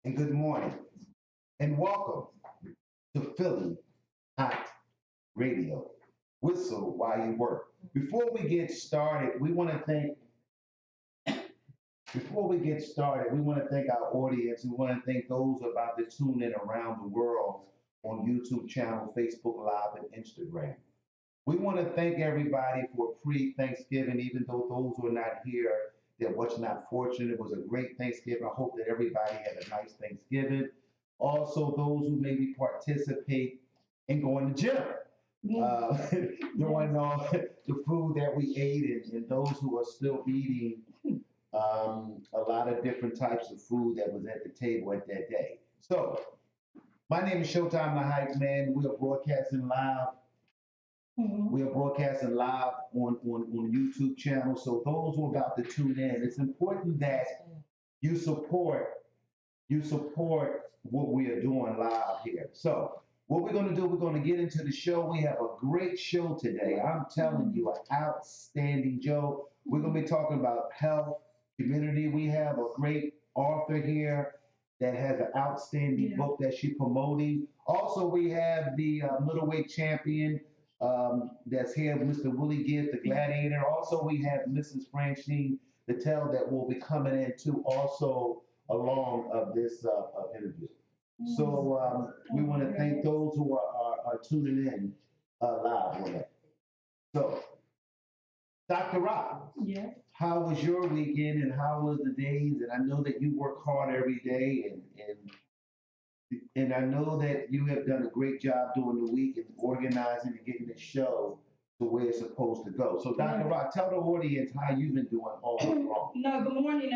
and good morning, and welcome to Philly Hot Radio. Whistle while you work. Before we get started, we want to thank. Before we get started, we want to thank our audience. We want to thank those who are about to tune in around the world on YouTube channel, Facebook Live, and Instagram. We want to thank everybody for pre-Thanksgiving, even though those who are not here, that was not fortunate. It was a great Thanksgiving. I hope that everybody had a nice Thanksgiving. Also, those who maybe participate in going to gym, uh, doing all the food that we ate, and those who are still eating a lot of different types of food that was at the table at that day. So, my name is Showtime, the Hype Man. We are broadcasting live. We are broadcasting live on YouTube channel. So those who are about to tune in, it's important that you support what we are doing live here. So what we're going to do, we're going to get into the show. We have a great show today. I'm telling you, an outstanding show. We're going to be talking about health, community. We have a great author here that has an outstanding book that she's promoting. Also, we have the middleweight champion that's here, Mr. Willie Gibbs, the gladiator. Also, we have Mrs. Francine Patel that will be coming in too, also along of this interview. So we want to thank those who are tuning in live on that. So, Dr. Rob, Yeah. how was your weekend and how was the days? And I know that you work hard every day and I know that you have done a great job during the week and organizing and getting the show to where it's supposed to go. So, Dr. Yeah. Rock, tell the audience how you've been doing all week long. No, good morning.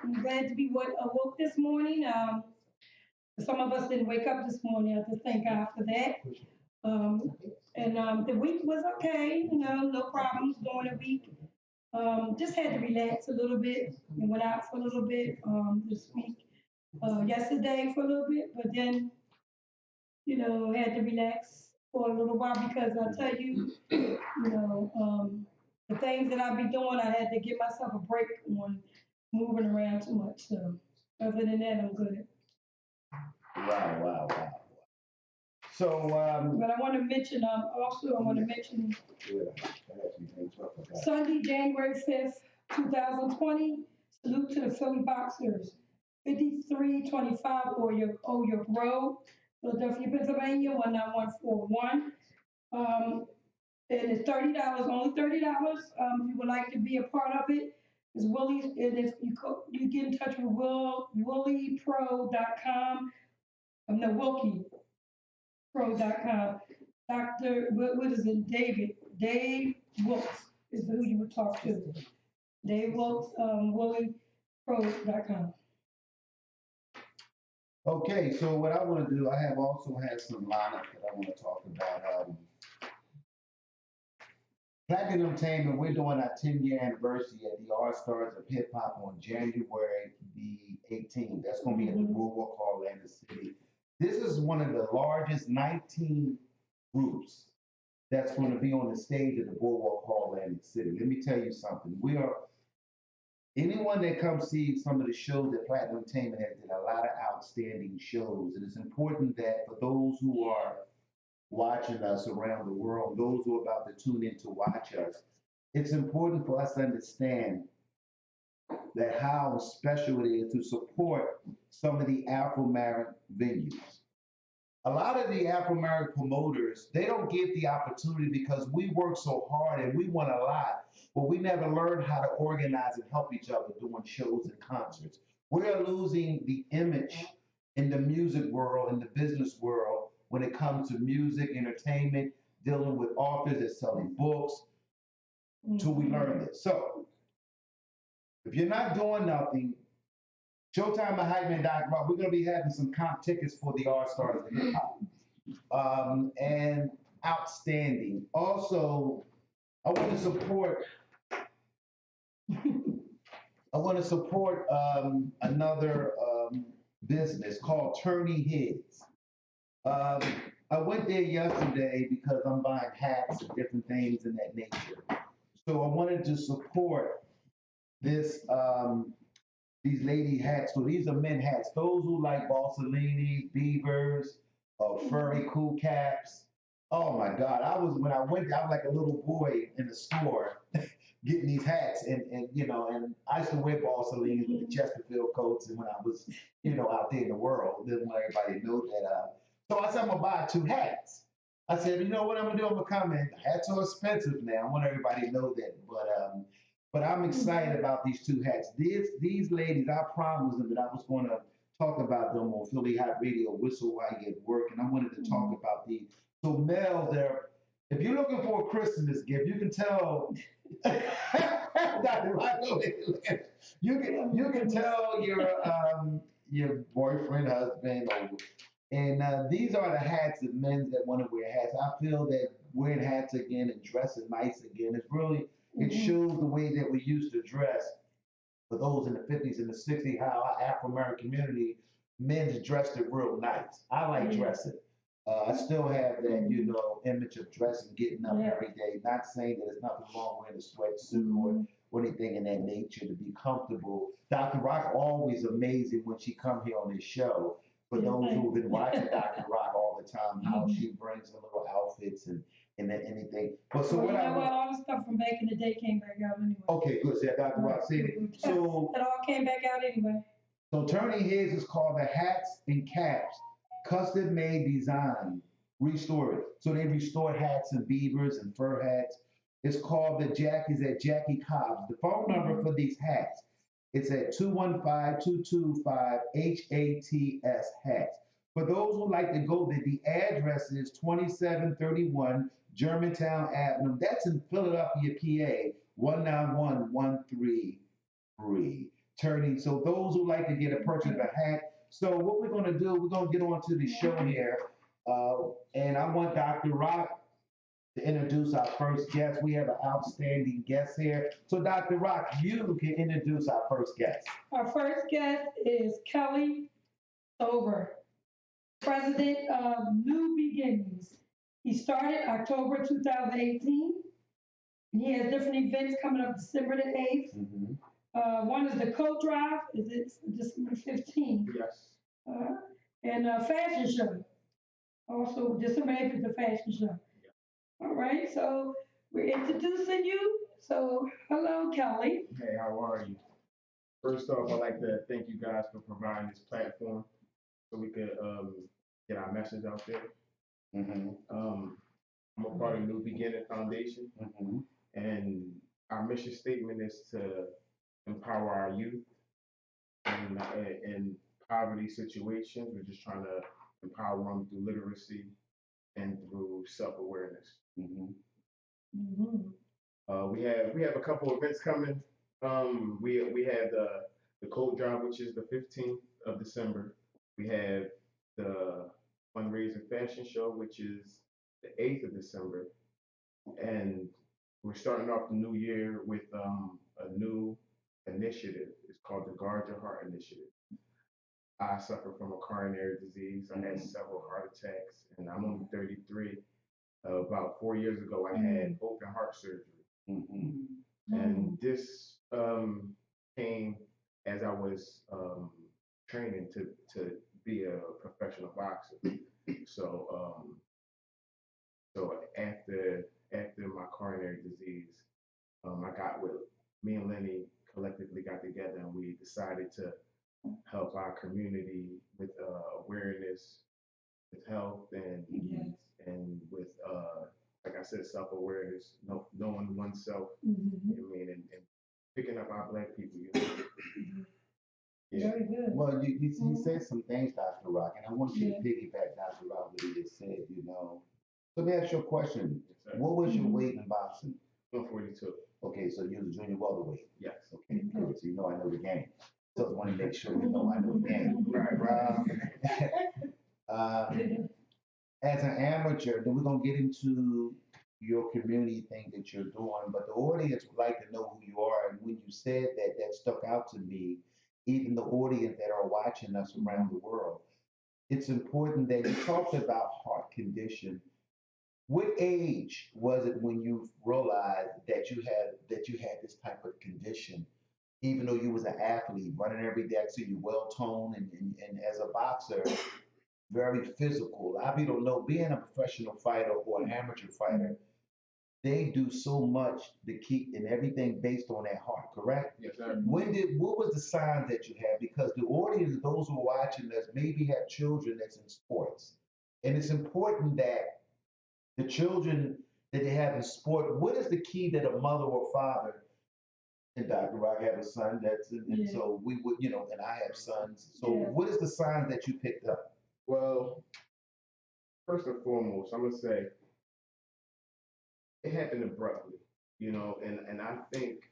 I'm glad to be awoke this morning. Some of us didn't wake up this morning. I just thank God for that. And the week was okay. No problems during the week. Just had to relax a little bit and went out for a little bit this week. Yesterday for a little bit, but then had to relax for a little while because I tell you, the things that I be doing, I had to give myself a break on moving around too much. So other than that, I'm good. Wow. So, But I want to mention, Sunday, January 5th, 2020, salute to the Philly Boxers. 5325 Oyak Road, Philadelphia, Pennsylvania, 19141. And it's $30, only $30. If you would like to be a part of it, it's Willie. And if you get in touch with WilliePro.com, no, WilkiePro.com. Dr. What is it? Dave Wilkes is who you would talk to. Dave Wilkes, WilliePro.com. okay, so what I want to do, I have also had some lineup that I want to talk about. Platinum Entertainment, we're doing our 10-year anniversary at the All Stars of Hip Hop on January the 18th. That's going to be at the Boardwalk Hall, Atlantic City. This is one of the largest 19 groups that's going to be on the stage at the Boardwalk Hall, Atlantic City. Let me tell you something. Anyone that comes see some of the shows that Platinum Entertainment has did a lot of outstanding shows. And it's important that for those who are watching us around the world, those who are about to tune in to watch us, it's important for us to understand that how special it is to support some of the Afro-American venues. A lot of the Afro-American promoters, they don't get the opportunity because we work so hard and we want a lot, but we never learned how to organize and help each other doing shows and concerts. We are losing the image in the music world, in the business world, when it comes to music, entertainment, dealing with authors that selling books, till we learn this. So, if you're not doing nothing, Showtime at Hypeman.com, we're going to be having some comp tickets for the All Stars of Hip Hop. And outstanding. Also, I want to support. Another business called Turney Heads. I went there yesterday because I'm buying hats and different things in that nature. So I wanted to support this these lady hats. So these are men hats. Those who like Bossellini, Beavers, furry cool caps. Oh my God. When I went there, I was like a little boy in the store getting these hats and you know, and I used to wear Bossellini with the Chesterfield coats and when I was, you know, out there in the world, didn't want everybody to know that so I said I'm gonna buy two hats. I said, you know what I'm gonna do? I'm gonna come in. Hats are expensive now. I want everybody to know that. But I'm excited about these two hats. These ladies, I promised them that I was gonna talk about them on Philly Hot Radio, Whistle While You at Work, and I wanted to talk about these. So Mel, there, if you're looking for a Christmas gift, you can tell Dr. Rocco, you can tell your boyfriend, husband, or and these are the hats that men that want to wear hats. I feel that wearing hats again and dressing nice again is really, it shows the way that we used to dress for those in the 50s and the 60s, how our Afro American community, men's dressed it real nice. I like dressing. I still have that, you know, image of dressing, getting up every day. Not saying that there's nothing wrong wearing a sweatsuit or anything in that nature to be comfortable. Dr. Rock always amazing when she come here on this show. For those who've been watching Dr. Rock all the time, how she brings her little outfits and then anything. But so what all the stuff from back in the day came back out anyway. Okay, good. So Dr. Rock said it. So it all came back out anyway. So Turning Heads is called the Hats and Caps, custom made design, restored. So they restored hats and beavers and fur hats. It's called the Jackie's at Jackie Cobb's. The phone number for these hats, it's at 215-225-HATS hats. For those who like to go there, the address is 2731 Germantown Avenue. That's in Philadelphia, PA, 191133. Turning. So those who like to get a purchase of a hat. So what we're going to do, we're going to get on to the show here. And I want Dr. Rock to introduce our first guest. We have an outstanding guest here. So Dr. Rock, you can introduce our first guest. Our first guest is Kelly Over, president of New Beginnings. He started October 2018. And he has different events coming up December the 8th. One is the coat drive, is it December 15th? Yes. And a fashion show. Also, December 8th is the fashion show. All right, so we're introducing you. So, hello, Kelly. Hey, how are you? First off, I'd like to thank you guys for providing this platform so we could get our message out there. I'm a part of New Beginning Foundation, and our mission statement is to empower our youth in poverty situations. We're just trying to empower them through literacy and through self-awareness. We have a couple events coming. We have the coat drive, which is the 15th of December. We have the fundraiser fashion show, which is the 8th of December. And we're starting off the new year with a new initiative. It's called the Guard Your Heart Initiative. I suffer from a coronary disease. I had several heart attacks, and I'm only 33. About 4 years ago, I had open heart surgery. And this came as I was training to be a professional boxer. So after my coronary disease, I got with me and Lenny collectively got together and we decided to help our community with awareness, with health, and with like I said, self-awareness, knowing oneself. I mean, and picking up our Black people. You know? Very good. Well, you said some things, Dr. Rock, and I want you to piggyback Dr. Rock what he just said. You know, let me ask you a question. What was your weight in boxing? 142. Okay, so you was a junior welterweight. Yes. Okay, good. So you know I know the game. So I want to make sure you know I know the game. As an amateur, then we're gonna get into your community thing that you're doing, but the audience would like to know who you are. And when you said that, that stuck out to me. Even the audience that are watching us around the world. It's important that you talked about heart condition. What age was it when you realized that you had this type of condition? even though you was an athlete, running every day, so you're well toned, and as a boxer, very physical. A lot of people don't know being a professional fighter or an amateur fighter, they do so much to keep and everything based on that heart, correct? Yes, sir. What was the signs that you had? Because the audience, those who are watching us, maybe have children that's in sports. And it's important that the children that they have in sport, what is the key that a mother or father, and Dr. Rock have a son that's, and so we would, and I have sons. So what is the signs that you picked up? Well, first and foremost, I'm gonna say it happened abruptly, and I think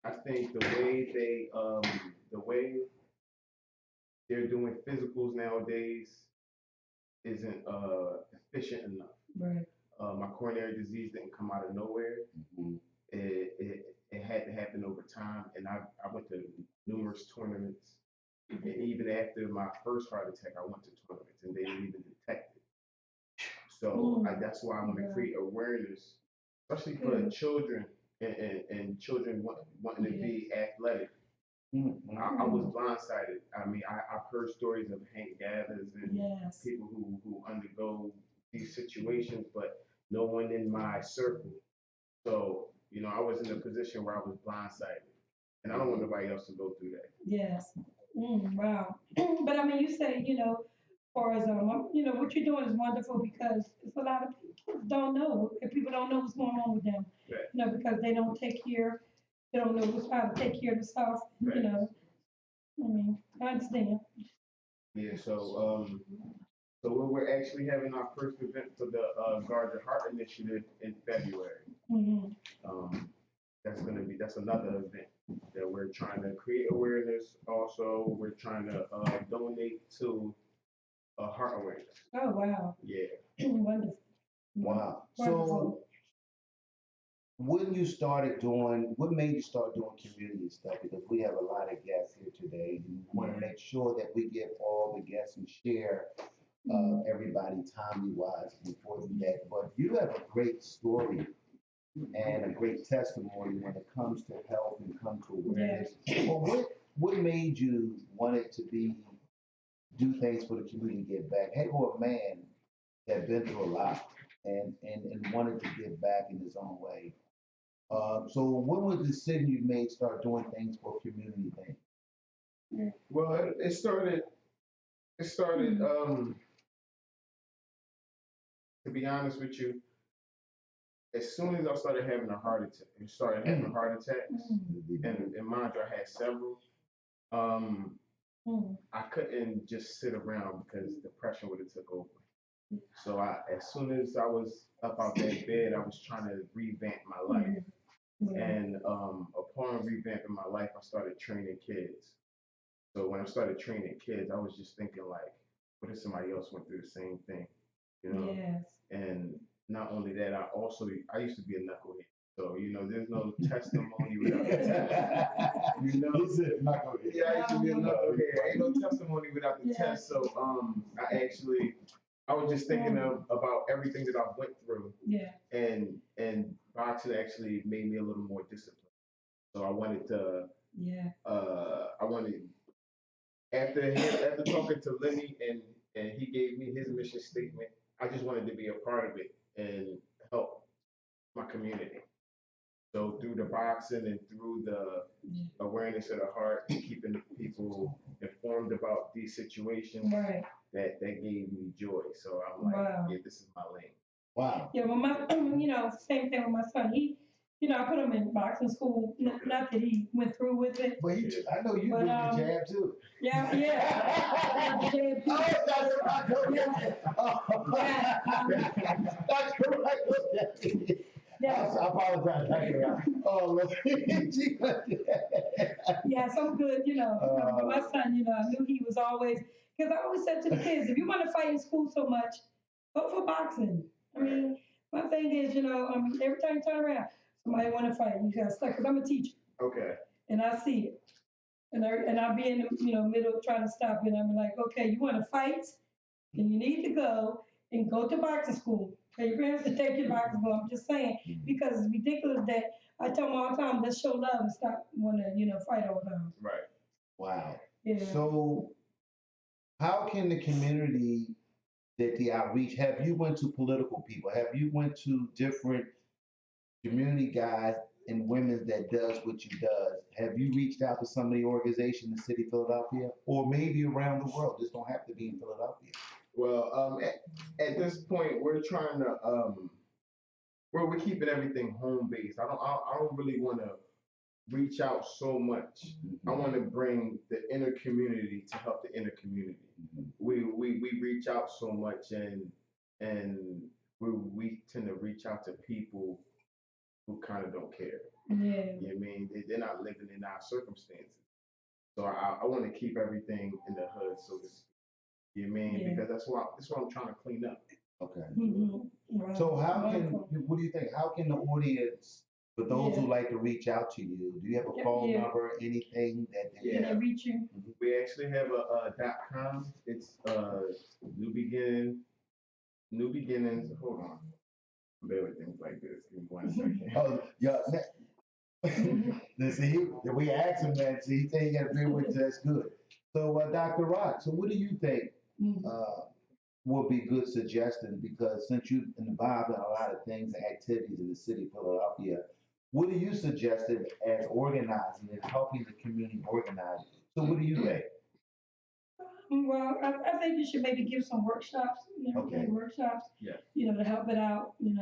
the way they're doing physicals nowadays isn't efficient enough. Right. My coronary disease didn't come out of nowhere. Mm-hmm. It had to happen over time, and I went to numerous tournaments, and even after my first heart attack, I went to tournaments, and they didn't even detect it. So that's why I want to create awareness, especially for children and children wanting to be athletic. Mm-hmm. I was blindsided. I mean, I've heard stories of Hank Gathers and people who undergo these situations, but no one in my circle. So, I was in a position where I was blindsided. And I don't want nobody else to go through that. Yes. Wow. But I mean, you say, far as what you're doing is wonderful because it's a lot of people don't know. If people don't know what's going on with them, Right. because they don't take care, they don't know how to take care of themselves. Right. I mean, I understand. Yeah. So we're actually having our first event for the Guard Your Heart initiative in February. That's another event that we're trying to create awareness. Also, we're trying to donate to heart awareness. Oh wow. Yeah. Wonderful. Wow. Wonderful. So what made you start doing community stuff? Because we have a lot of guests here today, and we want to make sure that we give all the guests and share everybody timely wise before we get. But you have a great story and a great testimony when it comes to health and come to awareness. Well, what made you want it to do things for the community, give back? Hey, or a man that been through a lot and wanted to give back in his own way. So when was the decision you made start doing things for community things? Well, it started. To be honest with you, as soon as I started having a heart attack, and mind you, I had several. I couldn't just sit around because depression would have took over. So as soon as I was up out that bed, I was trying to revamp my life. And upon revamping my life, I started training kids. So when I started training kids, I was just thinking like, what if somebody else went through the same thing, Yes. And not only that, I used to be a knucklehead. So there's no testimony without the test. Yeah, I used to be a knucklehead. Ain't no testimony without the test. So I was just thinking about everything that I went through. Yeah. And boxing actually made me a little more disciplined. So I wanted to. Yeah. After talking to Lenny and he gave me his mission statement, I just wanted to be a part of it and help my community. So through the boxing and through the awareness of the heart and keeping people informed about these situations, that gave me joy. So I'm like, yeah, this is my lane. Wow. Yeah, well, same thing with my son. He, I put him in boxing school. Not that he went through with it. But I know you did the jab too. Yeah, yeah. The jab too. Dr. Rock. Yeah. I apologize, Dr. Rock. Oh, yeah, so good, but my son, I knew he was always, because I always said to the kids, if you want to fight in school so much, go for boxing. I mean, my thing is, every time you turn around, somebody want to fight, you got to stuck, because I'm a teacher. Okay. And I see it. And I'll be in the middle trying to stop it. And I'm like, okay, you want to fight? Then you need to go to boxing school. Okay, your parents can take your boxes, but I'm just saying, because it's ridiculous that I tell them all the time, let's show love and stop wanting to, fight all the time. Right. Wow. Yeah. So how can the community that the outreach, have you went to political people? Have you went to different community guys and women that does what you does? Have you reached out to some of the organizations in the city of Philadelphia or maybe around the world? This don't have to be in Philadelphia. Well, at this point, we're trying to we're keeping everything home based. I don't really want to reach out so much. I want to bring the inner community to help the inner community. We reach out so much and we tend to reach out to people who kind of don't care. Yeah. You know what I mean? They're not living in our circumstances. So I want to keep everything in the hood, so to speak. You know what I mean? Yeah. Because that's what I'm trying to clean up. Okay. Right. So how can, Wonderful. what do you think? How can the audience, for those who like to reach out to you, do you have a phone number, anything that they Can they reach you? We actually have a .com. It's New Beginnings. Hold on. Bear with things like this. Give me 1 second. Oh, yeah. See, we asked him that. See, he said he got to be with us. That's good. So, Dr. Rock, so what do you think would be good suggestions? Because since you're involved in a lot of things and activities in the city of Philadelphia, what do you suggest as organizing and helping the community organize? So, what do you think? Well, I think you should maybe give some workshops, Okay. workshops, Yeah. To help it out, and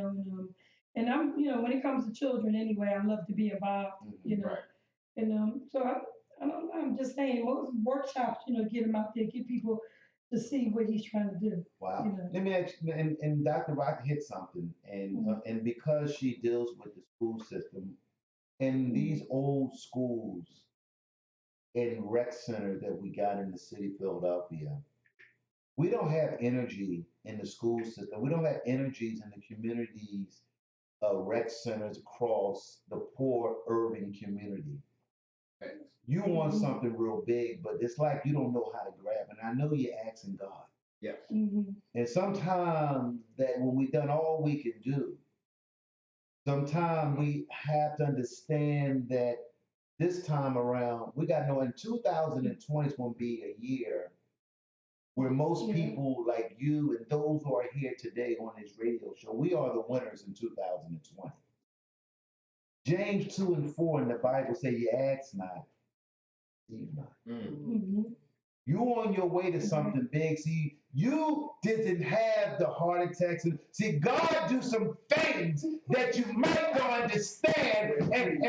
I'm, when it comes to children anyway, I love to be involved, Right. and so I don't know, I'm just saying, most workshops, get them out there, get people to see what he's trying to do. Wow. Let me ask you, and Dr. Rock hit something, and because she deals with the school system, in these old schools and rec centers that we got in the city of Philadelphia, we don't have energy in the school system. We don't have energies in the communities, rec centers across the poor urban community. You want something real big, but it's like you don't know how to grab it. And I know you're asking God. Yeah. And sometimes that when we've done all we can do, sometimes we have to understand that this time around, we got to know in 2020 is going to be a year where most people like you and those who are here today on this radio show, we are the winners in 2020. James 2:4 in the Bible say, you ask not, receive not. You're on your way to something big. See, you didn't have the heart attacks. See, God do some things that you might not understand. And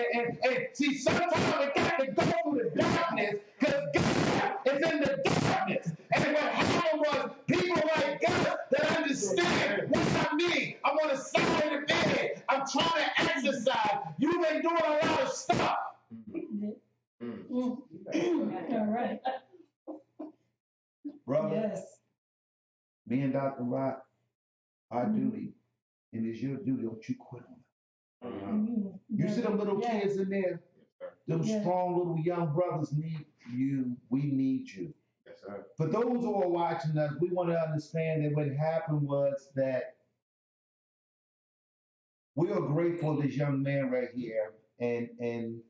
see, sometimes we got to go through the darkness because God is in the darkness. And what happened was people like us that understand what I mean. I'm on the side of the bed. I'm trying to exercise. You've been doing a lot of stuff. All right. Brother, Yes. me and Dr. Rock, our duty, and it's your duty, don't you quit on it. You see them little kids in there? Them strong little young brothers need you. We need you. Yes, sir. For those who are watching us, we want to understand that what happened was that we are grateful for this young man right here, and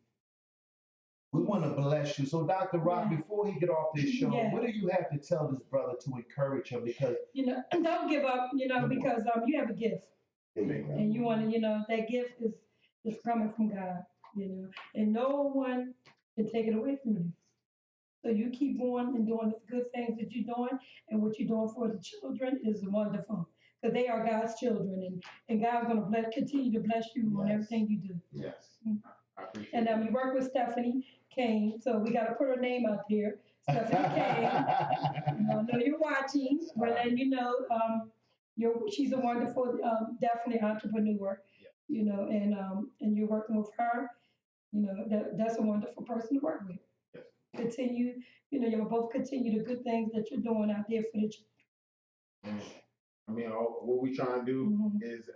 we want to bless you. So, Dr. Rock, before he get off this show, what do you have to tell this brother to encourage him? Because don't give up, because you have a gift, and you want to, that gift is coming from God, and no one can take it away from you. So you keep going and doing the good things that you're doing, and what you're doing for the children is wonderful, because they are God's children, and God's going to continue to bless you on everything you do. Yes. I appreciate And you work with Stephanie Kane, so we got to put her name out there. Stephanie Kane. I know you're watching. We're letting you know. She's a wonderful, definitely entrepreneur. And you're working with her. That's a wonderful person to work with. Yes. Continue. You'll both continue the good things that you're doing out there for the children. I mean, what we trying to do is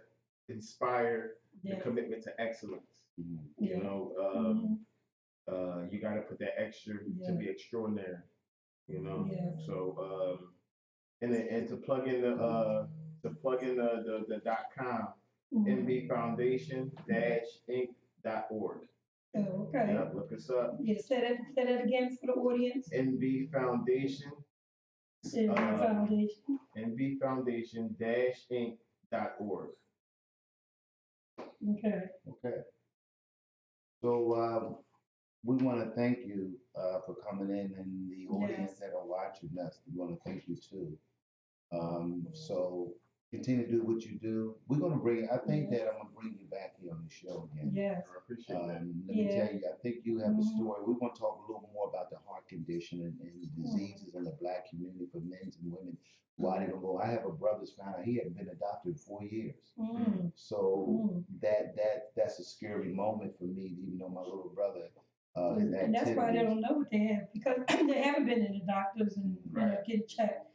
inspire the commitment to excellence. You got to put that extra to be extraordinary. So and to plug in to plug in the .com, Mhm. nbfoundation-inc.org. Oh, okay. Yeah, look us up. Yeah, say that again for the audience. NB Foundation, Yeah, foundation. nbfoundation-inc.org. Okay. Okay. So, we want to thank you for coming in, and the audience Yes. that are watching us, we want to thank you too. So continue to do what you do. We're gonna bring. I think that I'm gonna bring you back here on the show again. Yes. I appreciate that. Let me Yeah. tell you, I think you have a Mhm. story. We want to talk a little more about the heart condition and diseases in the Black community for men and women. Why they don't go? I have a brother's found out he hadn't been a doctor in 4 years. Mm. So that's a scary moment for me, even though my little brother his And that's why they activities. don't know what they have, because they haven't been to the doctors and Right. get checked.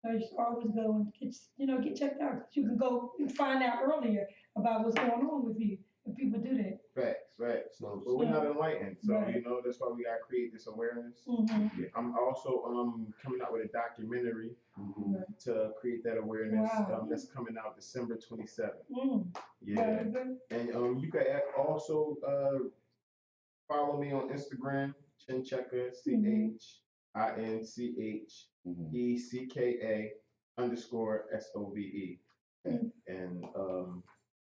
So you should always go and get checked out. 'Cause you can go and find out earlier about what's going on with you. And people do that. Facts. So But we're not enlightened, so Right. that's why we gotta create this awareness. Mhm. Yeah, I'm also coming out with a documentary mhm. to create that awareness. Wow. That's coming out December 27th. Mm. Yeah, Very good. and you can also follow me on Instagram, Chincheka, CHINCHECKA_SOVE. Mm. And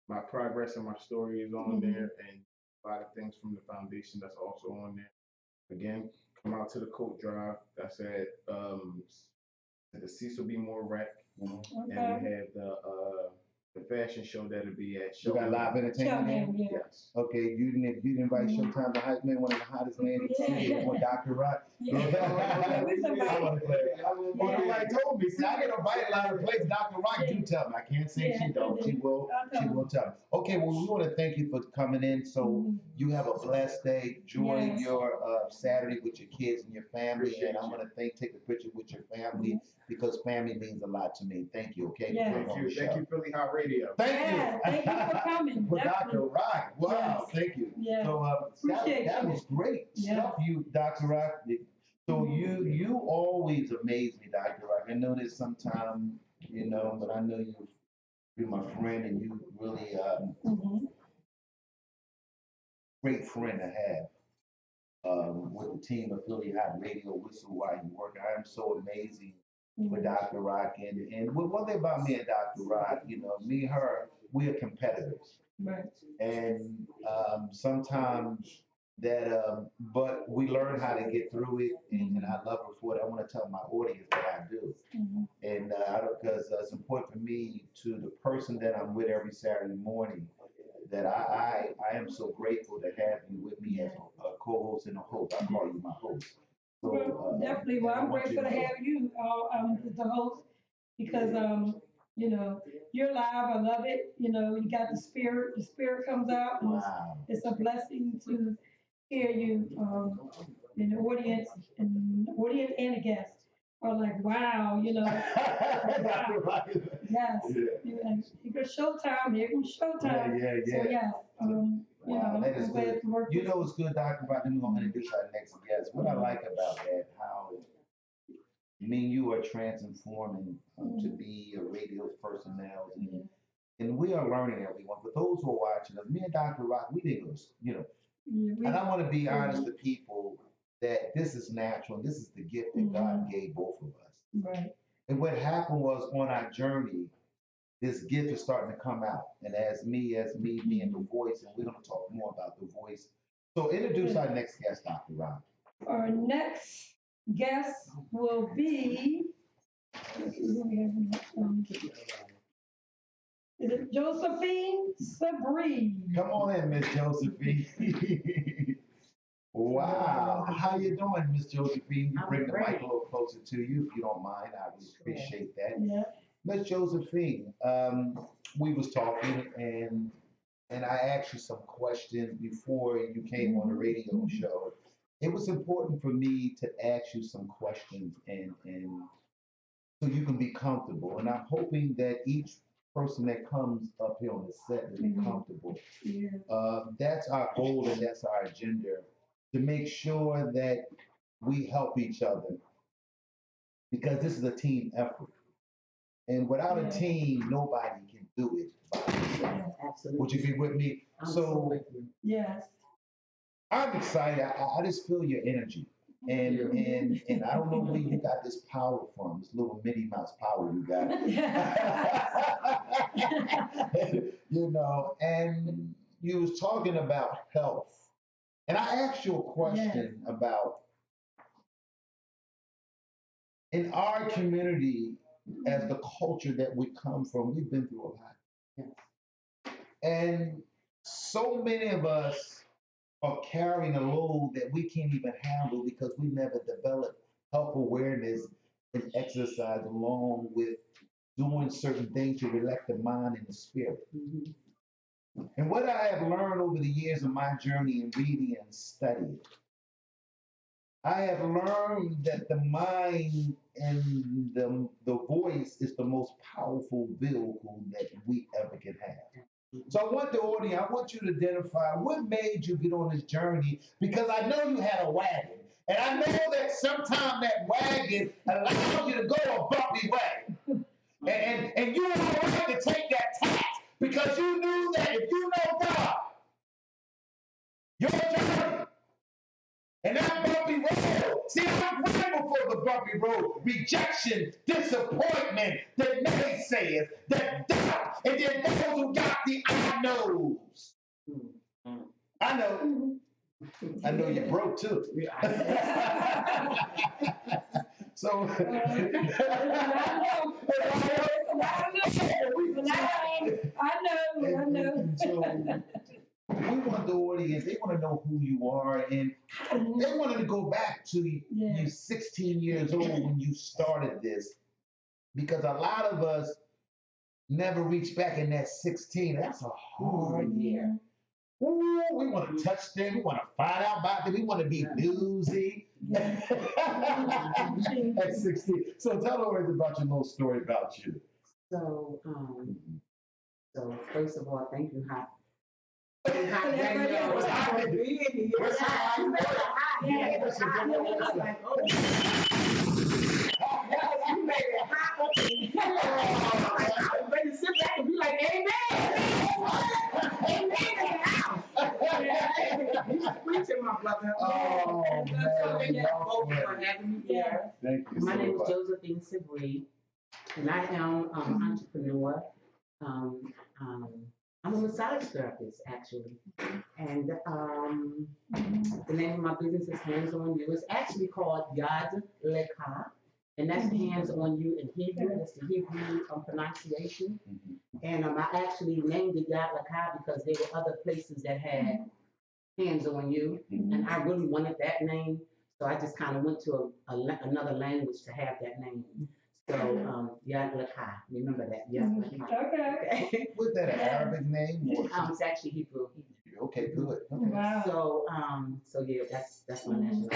my progress and my story is on there, and a lot of things from the foundation that's also on there. Again, come out to the coat drive. That's at the Cecil B. Moore Rec, Mhm. and Okay. we have the fashion show that'll be at You got live Showtime. entertainment there? Showtime, yeah. Yes. Okay, you didn't invite Showtime, the hype man, one of the hottest men in the city, with Dr. Rock. Yeah. Yeah. We somebody. I want to play. Yeah. Nobody told me. See, I get invited a lot of places. Dr. Rock Yeah. do tell me. I can't say Yeah, she don't. I She do. will. I'll tell She her. will tell me. Okay, well, we want to thank you for coming in. So Mhm. you have a blessed day. Enjoy Yes. your Saturday with your kids and your family. Appreciate And I'm you. going to take a picture with your family because family means a lot to me. Thank you. Okay. Yes. For coming on the Thank show. you, Philly Hot Radio. Thank you. Yeah, thank you for coming. For Dr. Definitely. Rock. Wow, Yes. thank you. Yeah. So Appreciate that you. was great Yeah. stuff, you Dr. Rock. So you always amaze me, Dr. Rock. I know this sometimes, but I know you're my friend, and you really Mhm. great friend to have. With the team of Philly Hot Radio, Whistle while you work. I am so amazing with Mhm. Dr. Rock, and one thing about me and Dr. Rock, me and her, we are competitors. Right. And sometimes but we learn how to get through it, and I love her for it. I want to tell my audience that I do, Mhm. and because it's important for me to the person that I'm with every Saturday morning, that I am so grateful to have you with me as a co-host and a host. I call you my host. So Well, definitely. Well, and I I'm want you grateful to know. have you as the host because you're live. I love it. You got the spirit. The spirit comes out. And Wow. it's a blessing to hear you. And the audience and the guests are like, wow. Wow. Yes. Because Showtime. Here comes Showtime. Yeah. So yes. Wow, that is I'm glad good. to work with It's good, Dr. Rock. Then we're going to introduce our next guest. What I like about that, how me and you are transforming to be a radio personality. And we are learning, everyone. For those who are watching us, me and Dr. Rock, we didn't go, and I want to be honest to people that this is natural. This is the gift that God gave both of us. Right. And what happened was on our journey, this gift is starting to come out. And as me being the voice, and we're going to talk more about the voice. So introduce our next guest, Dr. Rock. Our next guest will be, is it Josephine Sabri? Come on in, Miss Josephine. Wow. How you doing, Miss Josephine? You bring the mic a little closer to you, if you don't mind. I would appreciate that. Yeah. Miss Josephine, we was talking, and I asked you some questions before you came on the radio show. It was important for me to ask you some questions, and so you can be comfortable. And I'm hoping that each person that comes up here on the set will be comfortable. Yeah. That's our goal, and that's our agenda, to make sure that we help each other, because this is a team effort. And without a Yeah. team, nobody can do it by themselves. Absolutely. Would you agree with me? I'm so So with you. Yes. I'm excited. I just feel your energy. And I don't know where you got this power from, this little Minnie Mouse power you got. You know, and you was talking about health. And I asked you a question about in our community, as the culture that we come from, we've been through a lot. Yes. And so many of us are carrying a load that we can't even handle because we never developed health awareness and exercise along with doing certain things to relax the mind and the spirit. Mm-hmm. And what I have learned over the years of my journey in reading and studying, I have learned that the mind and the voice is the most powerful vehicle that we ever can have. So I want the audience, I want you to identify what made you get on this journey, because I know you had a wagon. And I know that sometimes that wagon allows you to go a bumpy way. And you were all right to take that tax because you knew that if you know God, your journey, and that bumpy road, see, I'm grateful for the bumpy road, rejection, disappointment, the naysayers, the doubt, and then those who got the I knows. I know. I know you're broke too. So, I know. So, we want the audience, they want to know who you are, and they wanted to go back to you 16 years old when you started this, because a lot of us never reach back in that 16. That's a hard year. Ooh, we want to touch them, we want to find out about them, we want to be newsy. At 16. So tell the words about your little story about you. So, first of all, thank you, Hot. What's happening? What's happening? Yeah, what's happening? Like, oh, you made it hot. I'm ready to sit back and be like, amen. Amen in the house. You preaching, my brother. Oh, man. Thank you both for having me here. Thank you so My name is much. Josephine Sibri, and I am an entrepreneur. I'm a massage therapist, actually. And the name of my business is Hands On You. It's actually called Yad Lekha, and that's Hands On You in Hebrew. That's the Hebrew pronunciation. And I actually named it Yad Lekha because there were other places that had Hands On You, and I really wanted that name, so I just kind of went to another language to have that name. So, Yad Lekha, remember that? Yad Lekha. Okay. Was that an Arabic name? Or It's actually Hebrew. okay, good. Okay. Wow. So yeah, that's my national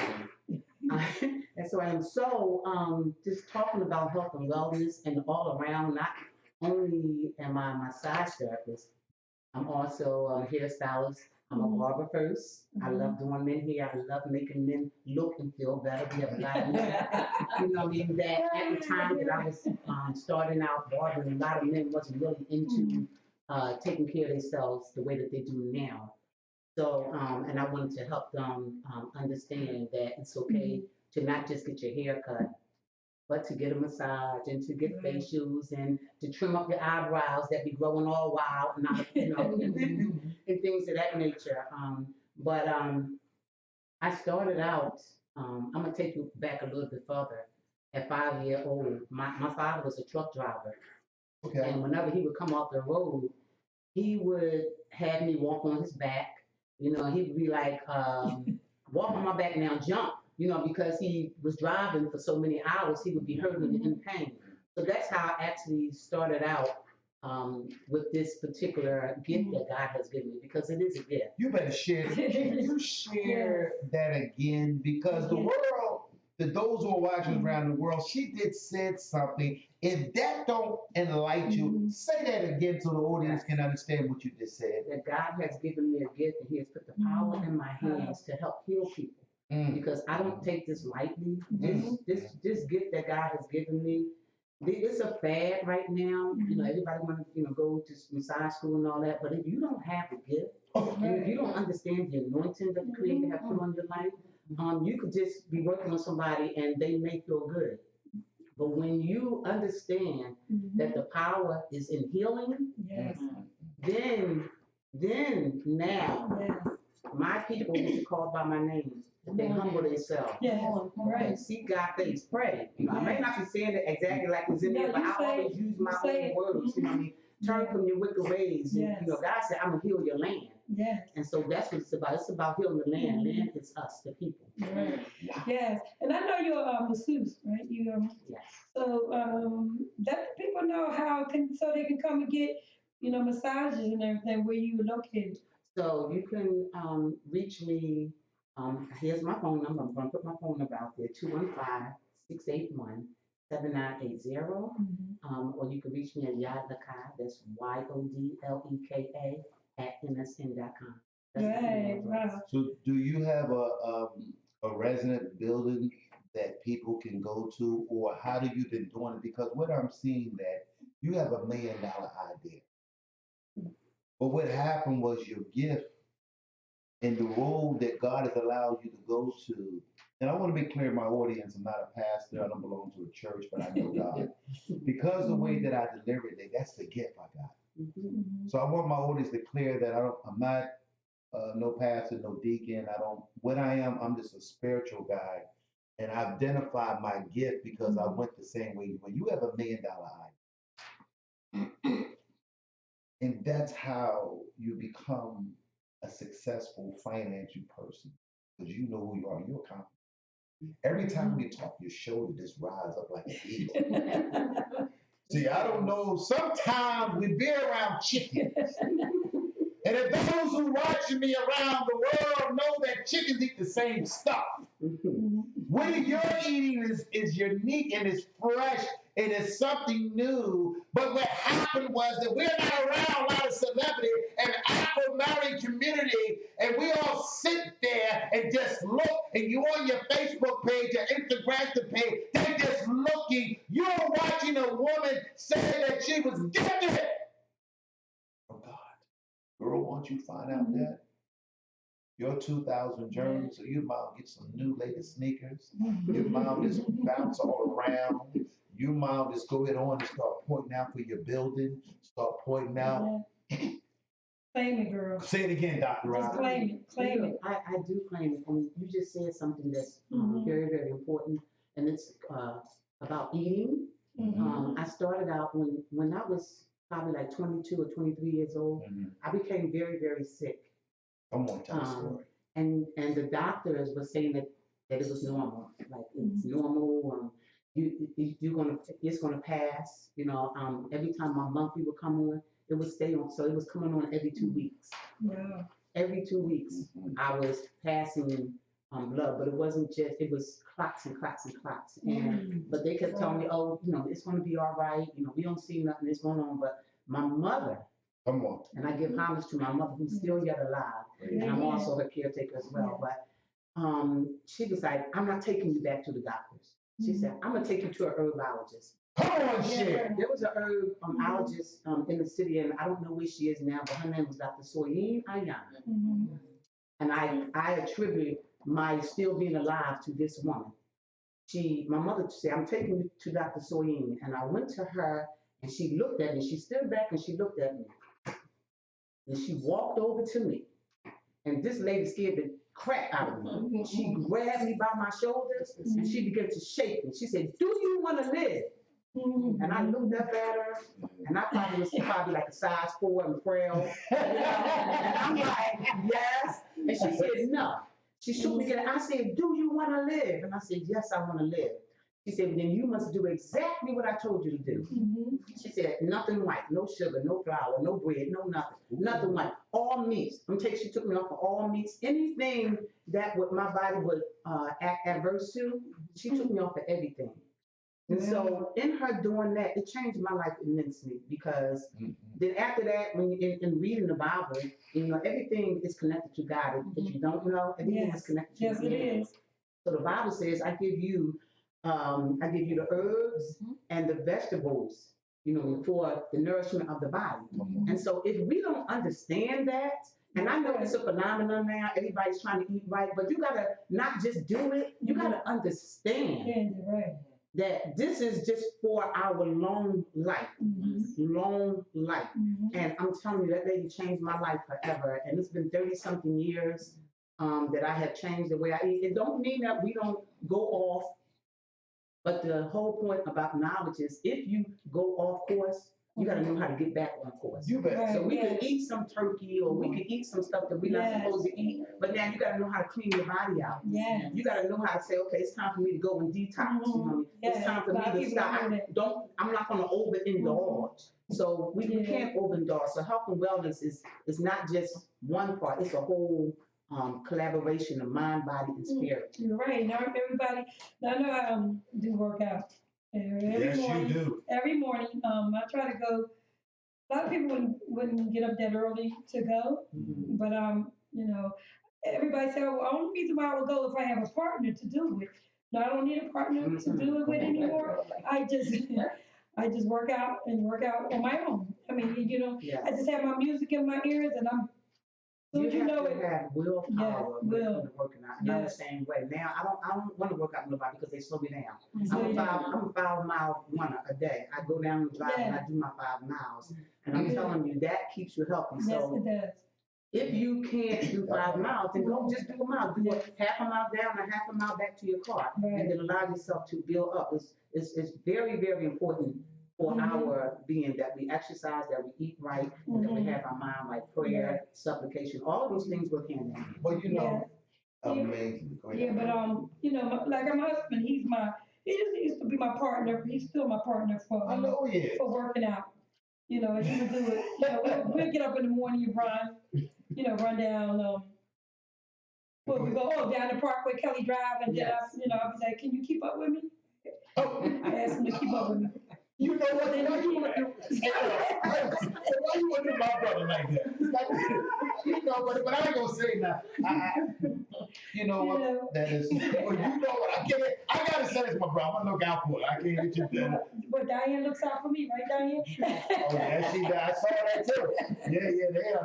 name. And so I am just talking about health and wellness and all around. Not only am I a massage therapist, I'm also a hairstylist. I'm a barber first. I love doing men hair. I love making men look and feel better. We have a lot of men, you know, that at the time that I was starting out barbering, a lot of men wasn't really into taking care of themselves the way that they do now. So, and I wanted to help them understand that it's okay to not just get your hair cut, but to get a massage and to get facials and to trim up your eyebrows that be growing all wild, not, you know, and things of that nature. But I started out, I'm gonna take you back a little bit further. At 5 years old, my father was a truck driver. Okay. And whenever he would come off the road, he would have me walk on his back. You know, he would be like, walk on my back now, jump. You know, because he was driving for so many hours, he would be hurting and in pain. So that's how I actually started out with this particular gift that God has given me, because it is a gift. You better share. Can you share that again? Because the world, those who are watching around the world, she did said something. If that don't enlighten you, say that again so the audience can understand what you just said. That God has given me a gift, and He has put the power in my hands to help heal people. Because I don't take this lightly. This gift that God has given me It's a fad right now. You know, everybody want to, go to massage school and all that. But if you don't have the gift, and if you don't understand the anointing that the Creator has put on your life, you could just be working on somebody and they may feel good. But when you understand that the power is in healing, Yes. then now Yes. my people who are called by my name, they humble themselves. Yes. Right. Seek God face, pray. I may not be saying it exactly like it's in there, but I always use my own words. You know what I mean? Turn from your wicked ways. Yes. And, God said, I'm gonna heal your land. Yes. And so that's what it's about. It's about healing the land. Land is us, the people. Right. Yes. And I know you're a masseuse, right? Yes. So let the people know so they can come and get, massages and everything where you located. So you can reach me. Here's my phone number. I'm going to put my phone number out there, 215-681-7980. Or you can reach me at Yodleka, that's YODLEKA @MSN.com. Right, wow. So do you have a resident building that people can go to, or how do you been doing it? Because what I'm seeing that you have $1 million idea. But what happened was your gift and the road that God has allowed you to go to. And I want to be clear, my audience, I'm not a pastor, I don't belong to a church, but I know God. Because the way that I delivered it, that's the gift I got. So I want my audience to clear that I'm not no pastor, no deacon. I'm just a spiritual guy. And I identify my gift because I went the same way. When you have $1 million idea, and that's how you become a successful financial person, because you know who you are. You're confident. Every time we talk, your shoulder just rise up like an eagle. See, I don't know. Sometimes we be around chickens. And if those who watching me around the world know that chickens eat the same stuff. What you're eating is unique and it's fresh and it's something new. But what happened was that we're not around a lot of celebrity and Afro-American community, and we all sit there and just look, and you on your Facebook page, your Instagram page, they just looking. You're watching a woman say that she was gifted. Oh God. Girl, once you find out that your 2000 journey, so your mom get some new latest sneakers, your mom just bounce all around, your mom just go ahead on and start pointing out for your building, start pointing out. Claim it, girl. Say it again, Dr. Just Rob. claim it. Claim it. I do claim it. And you just said something that's very, very important, and it's about eating. I started out when I was probably like 22 or 23 years old. I became very, very sick. Come on, tell the story. And the doctors were saying that it was normal, like it's normal. It's gonna pass. Every time my monthly would come on, it would stay on. So it was coming on every 2 weeks. Wow. Every 2 weeks, I was passing blood, but it wasn't just. It was clots and clots and clots. But they kept telling me, oh, it's gonna be all right. We don't see nothing that's going on. But my mother. Come on. And I give homage to my mother, who's still yet alive, and I'm also her caretaker as well. But she was like, I'm not taking you back to the doctors. She said, I'm gonna take you to a herbologist. Come on, shit. There was a herbologist in the city, and I don't know where she is now, but her name was Dr. Soyin Ayan. And I attribute my still being alive to this woman. My mother said, I'm taking you to Dr. Soyin. And I went to her, and she looked at me. She stood back, and she looked at me. And she walked over to me. And this lady scared the crap out of me. She grabbed me by my shoulders and she began to shake me. She said, do you want to live? And I looked up at her, and I probably was like a size 4 and frail. And I'm like, yes. And she said, no. She shook me again. I said, do you want to live? And I said, yes, I want to live. She said, then you must do exactly what I told you to do. She said, nothing white, no sugar, no flour, no bread, no nothing. Nothing white, all meats. She took me off of all meats. Anything that my body would act adverse to, she took me off of everything. And so in her doing that, it changed my life immensely, because then after that, when in reading the Bible, everything is connected to God. If you don't know, everything is connected to God. Yes, it is. So the Bible says, I give you I give you the herbs and the vegetables, for the nourishment of the body. And so if we don't understand that, and I know it's a phenomenon now, everybody's trying to eat right, but you gotta not just do it, you gotta understand that this is just for our long life, long life. And I'm telling you, that lady changed my life forever. And it's been 30 something years that I have changed the way I eat. It don't mean that we don't go off, but the whole point about knowledge is if you go off course, you got to know how to get back on course. You bet. So we could eat some turkey or we could eat some stuff that we're not supposed to eat, but now you got to know how to clean your body out. You got to know how to say, okay, it's time for me to go and detox. It's time for me to stop. I'm not going to overindulge. So we can't overindulge. So health and wellness is not just one part. It's a whole collaboration of mind, body, and spirit. You're right. Now everybody, I know I do work out. Every morning, you do. Every morning, I try to go. A lot of people wouldn't get up that early to go, but everybody said, well, only reason why I would go if I have a partner to do it. No, I don't need a partner to do it with anymore. I just work out on my own. I mean, I just have my music in my ears, and I'm. So you have to have willpower when it comes to working out. And I'm the same way. Now I don't want to work out with nobody because they slow me down. I'm a 5-mile runner a day. I go down and drive and I do my 5 miles. And I'm telling you, that keeps you healthy. So yes, it does. If you can't do 5 miles, then go just do a mile. Do a half a mile down and half a mile back to your car. And then allow yourself to build up. It's very, very important for our being, that we exercise, that we eat right, and that we have our mind right, prayer, supplication, all of those things work hand in hand. Well, amazing. Yeah, but like my husband, he used to be my partner. He's still my partner for working out. He would do it. We'll get up in the morning, you run down. We go down the park with Kelly Drive, and then I was like, can you keep up with me? I asked him to keep up with me. You know what? Why you want to do? Why you want to do my brother like that? But I ain't gonna say nothing. You know what? That is. Well, you know what? I gotta say it's my brother. I'm gonna look out for it. I can't get you done. But Diane looks out for me, right, Diane? Oh yeah, she does. I saw that too. Yeah,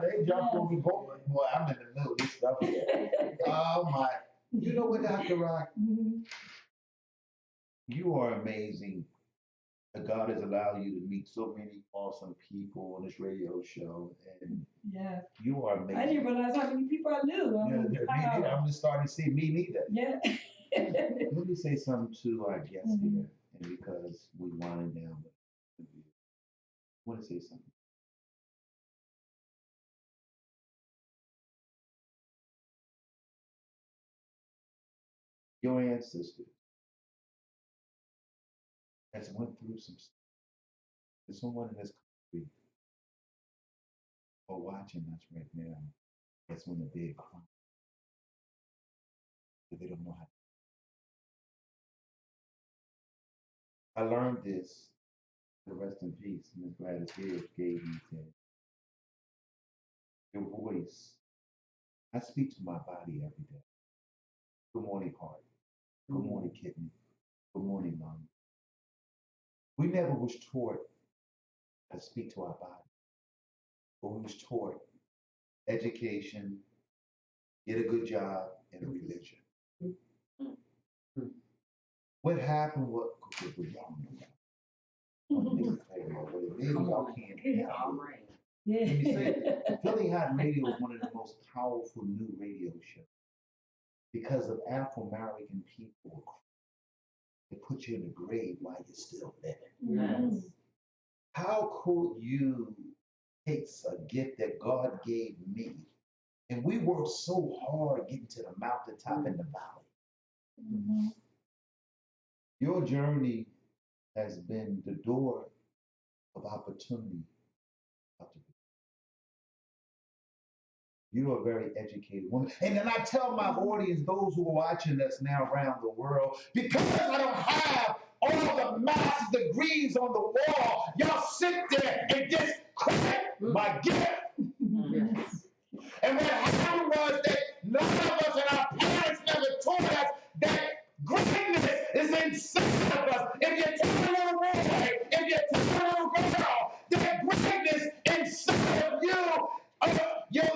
they jump on me. Boy, I'm in the middle of this stuff here. Oh my! You know what, Dr. Rock? You are amazing. God has allowed you to meet so many awesome people on this radio show, and you are amazing. I didn't realize how many people I knew. I'm just starting to see me neither. Yeah. Let me say something to our guests here, and because we winding down, I want to say something. Your ancestors has went through some stuff. There's someone in this country or watching us right now that's on a big crime. They don't know how. I learned this, the rest in peace, Ms. Gladys Gibbs gave me to your voice. I speak to my body every day. Good morning, heart. Good morning, kidney. Good morning, lung. We never was taught how to speak to our body, but we was taught education, get a good job, and a religion. What happened? What y'all know? Maybe y'all can't. Let me say, Philly Hot Radio is one of the most powerful new radio shows because of Afro-American people. They put you in the grave while you're still living. Yes. How could you take a gift that God gave me, and we worked so hard getting to the mountaintop in the valley? Your journey has been the door of opportunity. You are very educated woman. And then I tell my audience, those who are watching us now around the world, because I don't have all the master's degrees on the wall, y'all sit there and just credit my gift. And what happened was that none of us and our parents never taught us that greatness is inside of us. If you tell a little boy, if you tell a little girl, that greatness inside of you,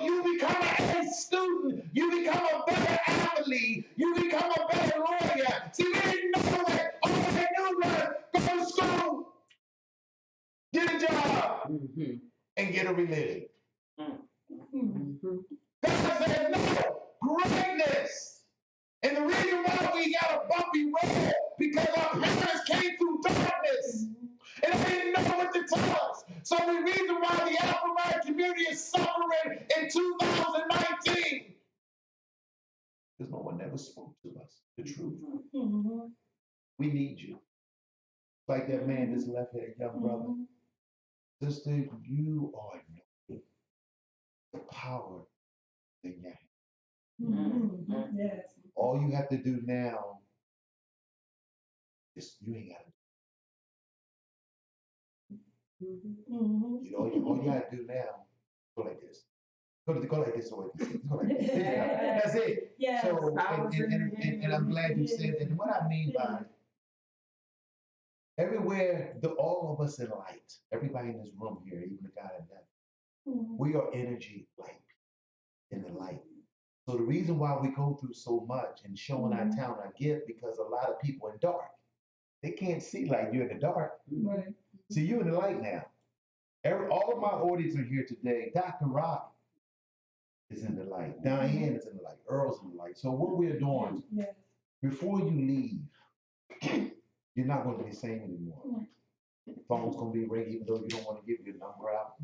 you become an A student, you become a better athlete, you become a better lawyer. See, we didn't know it. All they knew was go to school, get a job, and get a religion. God said, no, greatness. And the reason why we got a bumpy road, because our parents came through darkness. And they didn't know what to tell us. So the reason why the African community is suffering in 2019, because no one ever spoke to us the truth. We need you. Like that man just left here, young brother. Sister, you are knowing the power in your hand. Yes. All you have to do now is you ain't got to. All you got to do now, go like this. Go like this, go like this. Go like this. That's it. Yes. So, and I'm glad you said that. And what I mean by everywhere, all of us in light, everybody in this room here, even the guy in that, we are energy light in the light. So the reason why we go through so much and showing our talent, our gift, because a lot of people in dark, they can't see like you're in the dark. Right. See, you in the light now. All of my audience are here today. Dr. Rock is in the light. Diane is in the light. Earl's in the light. So what we're doing, before you leave, you're not going to be the same anymore. Phone's going to be ringing, even though you don't want to give your number out.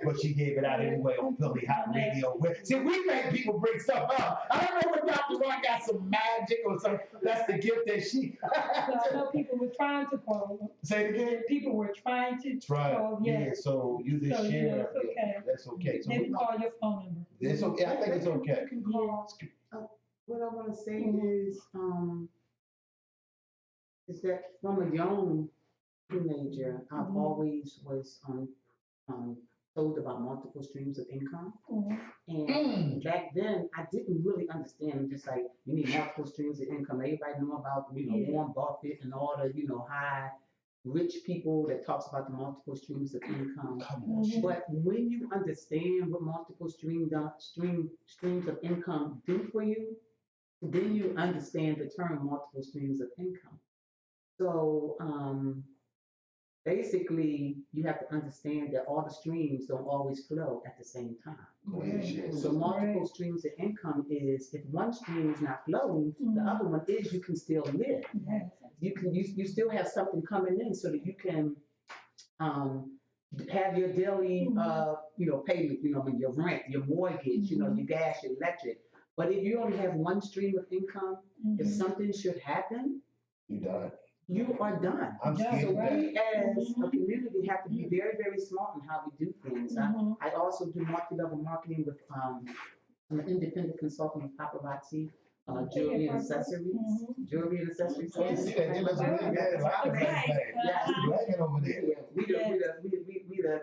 But she gave it out anyway on Philly Hot Radio. See, we make people bring stuff up. I don't know if Dr. Rock got some magic or something. That's the gift that she. I know people were trying to call. Say it again. People were trying to call. Yeah. So you just share. It's okay. That's okay. So they can call your phone number. It's okay. I think it's okay. You can call. What I want to say is that from a young teenager, I've always was told about multiple streams of income. And back then, I didn't really understand. Just like you need multiple streams of income. Everybody knew about Warren Buffett and all the high rich people that talks about the multiple streams of income. But when you understand what multiple streams of income do for you, then you understand the term multiple streams of income. So basically, you have to understand that all the streams don't always flow at the same time. So multiple streams of income is, if one stream is not flowing, the other one is you can still live. You still have something coming in so that you can have your daily payment, your rent, your mortgage, your gas, your electric. But if you only have one stream of income, if something should happen, you are done. So we as a community have to be very, very smart in how we do things. I also do multi-level marketing with I'm an independent consultant with Paparazzi, jewelry and accessories. Jewelry and accessories. We're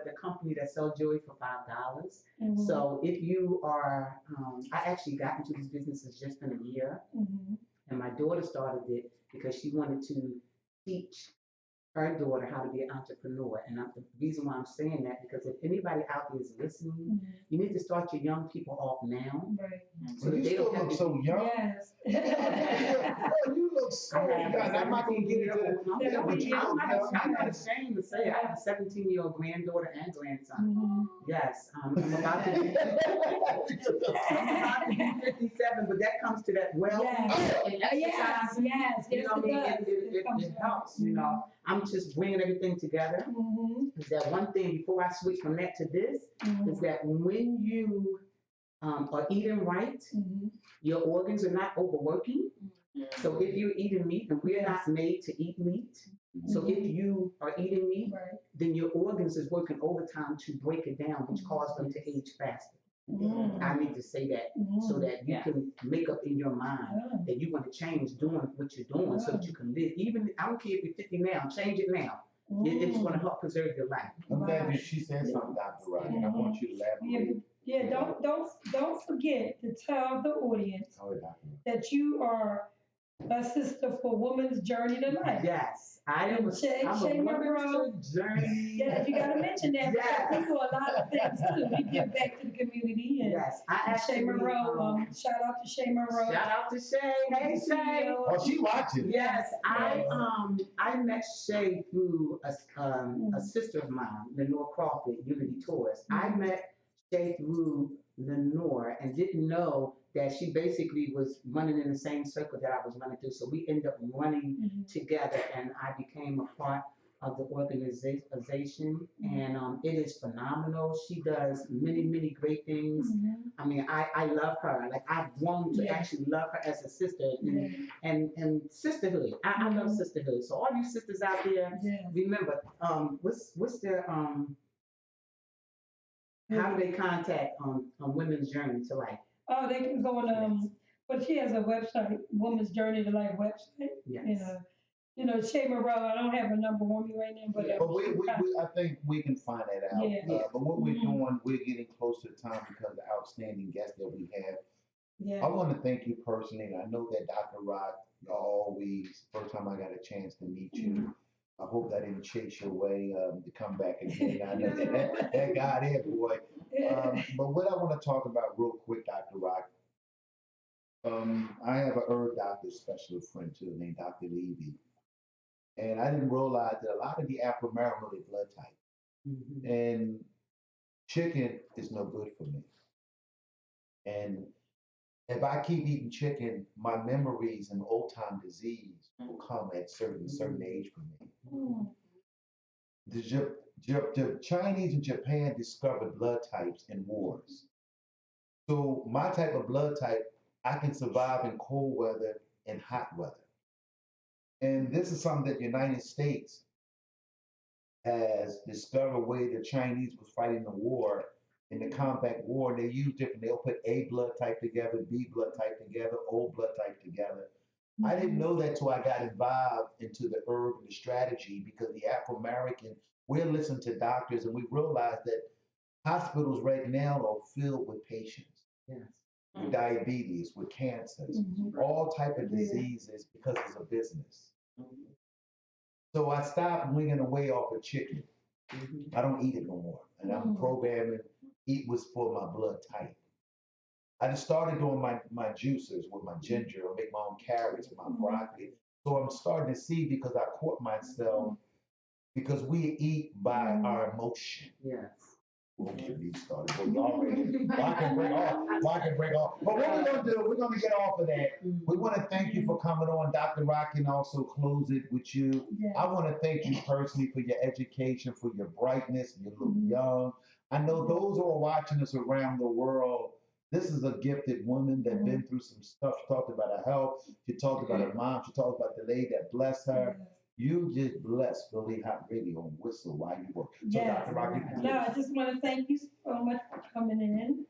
the company that sells jewelry for $5. So if you are, I actually got into this business just in a year, and my daughter started it because she wanted to teach her daughter how to be an entrepreneur. And the reason why I'm saying that, because if anybody out there is listening, you need to start your young people off now. So you still look so young. Yes. You look so young. I'm not going to get into that. I'm not ashamed to say I have a 17-year-old granddaughter and grandson. Yes, I'm about to be 57, but that comes to that wealth and exercise. It helps, I'm just bringing everything together. Is that one thing before I switch from that to this? Is that when you are eating right, your organs are not overworking. So if you're eating meat, and we're not made to eat meat, so if you are eating meat, then your organs is working overtime to break it down, which causes them to age faster. I need to say that so that you can make up in your mind that you want to change doing what you're doing so that you can live. Even, I don't care if you're 50 now, change it now. It's going to help preserve your life. I'm glad that she said something, Dr. Rock, and I want you to elaborate. Don't forget to tell the audience that you are Sister for Women's Journey to Life. Yes, I'm a Shay Monroe. woman's journey. Yeah, you gotta mention that because Yes. we do a lot of things too. We give back to the community and Yes, I Shay actually, Monroe, shout out to Shay Monroe. shout out to Shay. Hey, Shay. Oh, she watching. Yes, I met Shay through a sister of mine, Lenore Crawford, Unity Tours. I met Shay through Lenore and didn't know that she basically was running in the same circle that I was running through. So we ended up running together, and I became a part of the organization, and it is phenomenal. She does many, many great things. I mean, I love her. Like, I've grown to actually love her as a sister and sisterhood. I love sisterhood. So all you sisters out there, remember, what's their how do they contact on Women's Journey to Life? Oh, they can go on, but she has a website, Women's Journey to Life website. Yes. Shay Monroe, I don't have a number on me right now, but. But I think we can find that out. Yeah. But what we're doing, we're getting closer to time because of the outstanding guests that we have. Yeah. I want to thank you personally, and I know that Dr. Rock, y'all always, first time I got a chance to meet you, I hope that didn't chase your way to come back again. I know that got it, boy. But what I want to talk about real quick, Dr. Rock, I have a herb doctor special friend too named Dr. Levy. And I didn't realize that a lot of the Afro-American are blood type. And chicken is no good for me. And if I keep eating chicken, my memories and old time disease will come at certain age for me. The Chinese and Japan discovered blood types in wars. So my type of blood type, I can survive in cold weather and hot weather. And this is something that the United States has discovered way the Chinese was fighting the war. In the combat war, they use different, they'll put A blood type together, B blood type together, O blood type together. I didn't know that till I got involved into the herb and the strategy because the Afro-American, we're listening to doctors and we realized that hospitals right now are filled with patients. Yes. With diabetes, with cancers, all type of diseases because it's a business. So I stopped winging away off of chicken. I don't eat it no more. And I'm programming, eat what's for my blood type. I just started doing my juicers with my ginger, or make my own carrots, my broccoli. So I'm starting to see because I caught myself, because we eat by our emotion. Yes. Don't get me started. But y'all ready? I can bring off. But what we're going to do, we're going to get off of that. We want to thank you for coming on. Dr. Rock can also close it with you. I want to thank you personally for your education, for your brightness. You look young. I know those who are watching us around the world, this is a gifted woman that's been through some stuff. She talked about her health. She talked about her mom. She talked about the lady that blessed her. You just blessed Philly Hot Radio and whistle while you work. So Dr. Rock, you can I just want to thank you so much for coming in.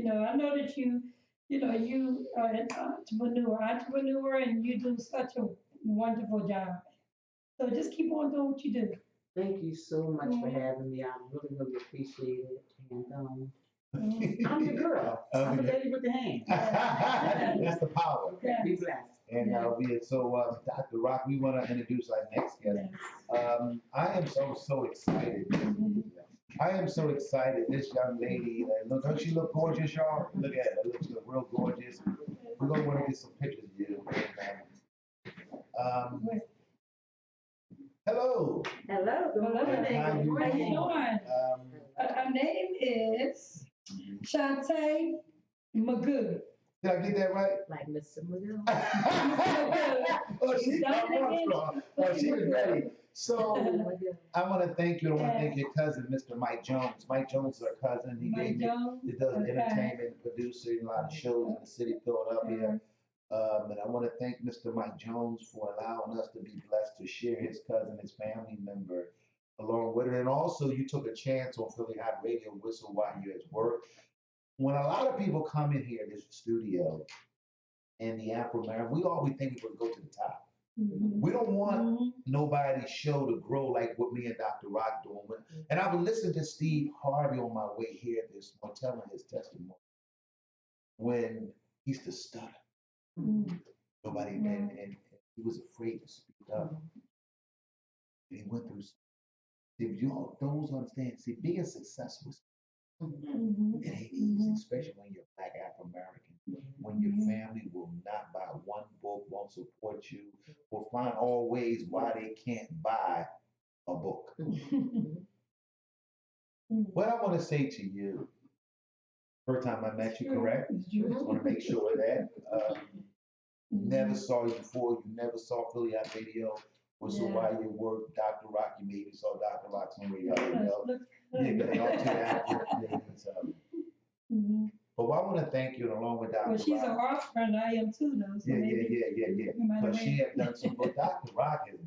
I know that you are an entrepreneur, and you do such a wonderful job. So just keep on doing what you do. Thank you so much for having me. I really, really appreciate it. And I'm your girl. I'm the lady with the hand. That's the power. Okay, be blessed. And Dr. Rock, we want to introduce our next guest. I am so excited. I am so excited. This young lady, look, don't she look gorgeous, y'all? Look at her. She looks real gorgeous. We're going to want to get some pictures of you. Hello. Hello. Good morning. How you doing? Her name is Shantae Magoo. Did I get that right? Like Mr. Magoo. Oh, she was ready. So I want to thank you. I want to thank your cousin, Mr. Mike Jones. Mike Jones is our cousin. He does entertainment, producer, a lot of shows in the city of Philadelphia. And I want to thank Mr. Mike Jones for allowing us to be blessed to share his cousin, his family member, along with it. And also, you took a chance on Philly Hot Radio whistle while you're at work. When a lot of people come in here in this studio and the Afro-American, we always think we're going to go to the top. We don't want nobody's show to grow like what me and Dr. Rock doing. And I was listening to Steve Harvey on my way here this morning, telling his testimony when he used to stutter. Nobody, and he was afraid to speak up. And he went through. See, you all, those who understand. See, being successful, it ain't easy, especially when you're Black African American. When your family will not buy one book, won't support you, will find all ways why they can't buy a book. What I want to say to you, first time I met you, correct? Just want to make sure that never saw you before. You never saw Philly Hot Radio. Was so why you work, Dr. Rock, you maybe saw Dr. Rock somewhere you already know. Yeah, because they all too active. But I want to thank you along with Dr. Well, she's Rock. an art friend, I am too, though. So Yeah. Because she had done some, but Dr. Rock has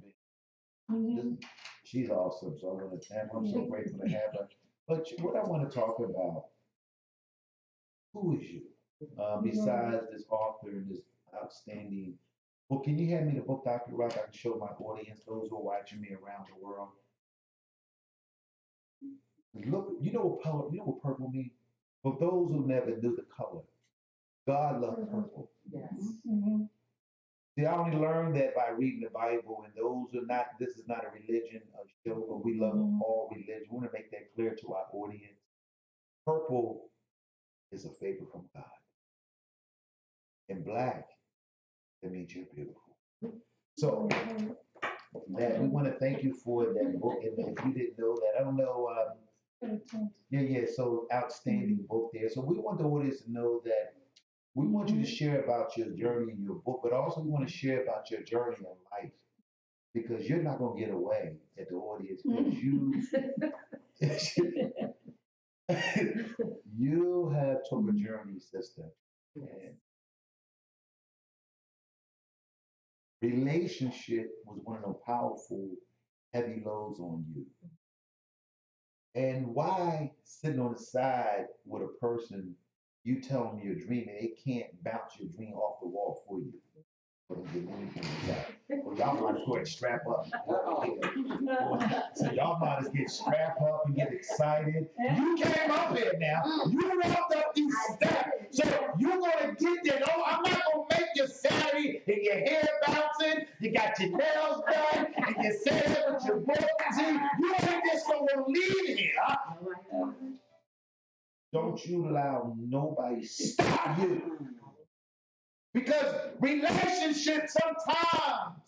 been, she's awesome. So I want to thank her. I'm so grateful to have her. But what I want to talk about, who is you? Besides this author and this outstanding, well, can you hand me the book, Dr. Rock? I can show my audience, those who are watching me around the world. Look, you know what color, you know what purple means? For those who never knew the color, God loves purple. Yes. See, I only learned that by reading the Bible, and those are not, this is not a religion show, but we love all religion. We want to make that clear to our audience. Purple is a favor from God. And black, that means you're beautiful. So, that we want to thank you for that book. And if you didn't know that, I don't know. So outstanding book there. So we want the audience to know that we want you to share about your journey in your book, but also we want to share about your journey in life, because you're not going to get away at the audience, because you have took a journey, sister. And relationship was one of the powerful, heavy loads on you. And why sitting on the side with a person, you tell them your dream, and they can't bounce your dream off the wall for you? Well, y'all might as well strap up. So y'all might as get strapped up and get excited. You came up here now. You walked up these steps. So you're going to get there. No, I'm not going to make you Saturday and your hair bouncing. You got your nails done. And you set up with your book. See, you ain't just going to leave here. Don't you allow nobody stop you. Because relationships sometimes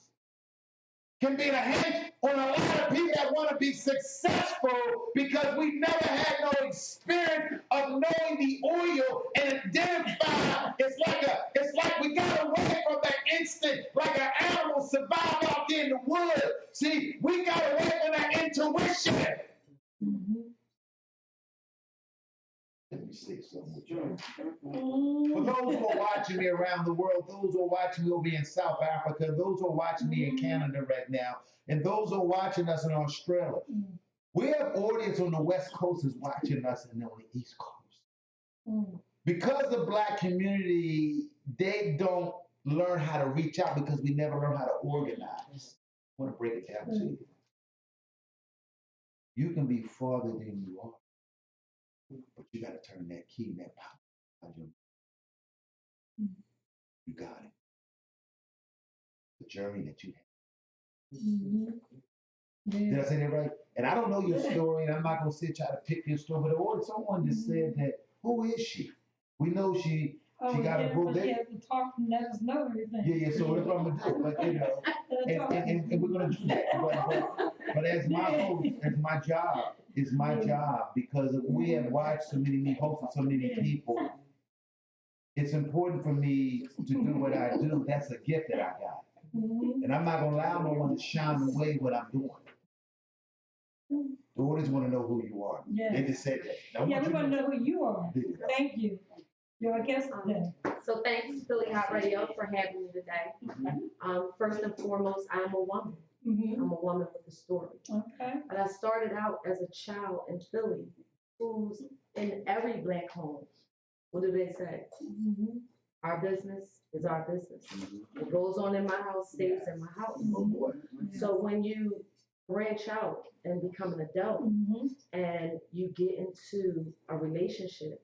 can be the hand on a lot of people that want to be successful, because we never had no experience of knowing the oil and identify. It's like we got away from that instinct, like an animal survived out there in the woods. See, we got away from that intuition. Let me say something with you. For those who are watching me around the world, those who are watching me over in South Africa, those who are watching me in Canada right now, and those who are watching us in Australia, we have audience on the West Coast is watching us and on the East Coast. Because the Black community, they don't learn how to reach out because we never learn how to organize. I want to break it down to you. You can be farther than you are, but you got to turn that key and that power. You got it. The journey that you had. Did I say that right? And I don't know your story, and I'm not going to sit try to pick your story, but someone just said that, who is she? We know she got a book. She has to talk and let us know everything. Yeah, so that's what I'm going to do. But, you know, and we're going to do that. But as my host, as my job, it's my job, because we have watched so many, hosted so many people. It's important for me to do what I do. That's a gift that I got. And I'm not going to allow no one to shine away what I'm doing. The audience want to know who you are. Yes. They just said that. Yeah, we want to know who you are. Thank you. You're our guest today. So thanks, Philly Hot Radio, for having me today. First and foremost, I'm a woman. I'm a woman with a story. Okay. But I started out as a child in Philly, who's in every Black home. What do they say? Our business is our business. What goes on in my house stays in my house. So when you branch out and become an adult and you get into a relationship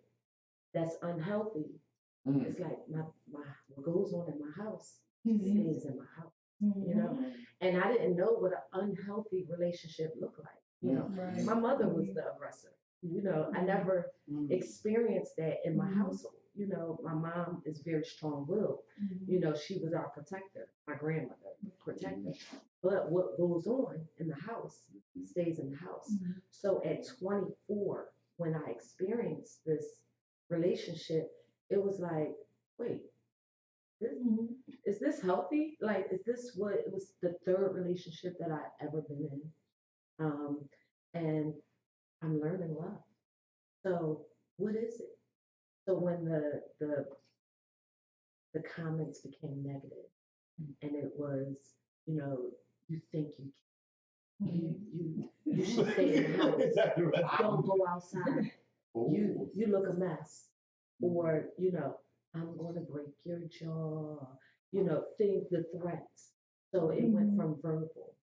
that's unhealthy, it's like what goes on in my house stays in my house, you know? And I didn't know what an unhealthy relationship looked like. You know, Right. my mother was the aggressor. You know, I never experienced that in my household. You know, my mom is very strong-willed. You know, she was our protector, my grandmother, protector. But what goes on in the house stays in the house. So at 24, when I experienced this relationship, it was like, wait, is this healthy? Like, is this what it was the third relationship that I've ever been in? And I'm learning love. So what is it? So when the comments became negative, and it was, you know, you think you should stay in the house, don't go outside. You look a mess, or you know, I'm gonna break your jaw. You know, the threats. So it went from verbal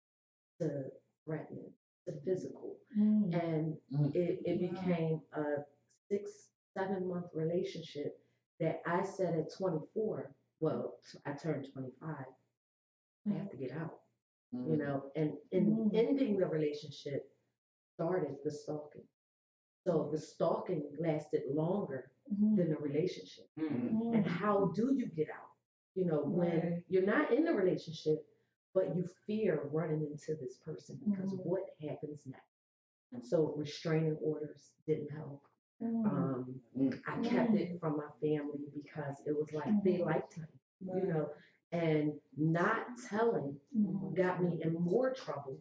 to threatening to physical, and it became a 6-7 month relationship that I said at 24. Well, I turned 25. I have to get out, you know, and in ending the relationship started the stalking. So the stalking lasted longer than the relationship. And how do you get out? You know, when you're not in the relationship, but you fear running into this person because what happens next? So restraining orders didn't help. I kept it from my family because it was like they liked him, you know, and not telling got me in more trouble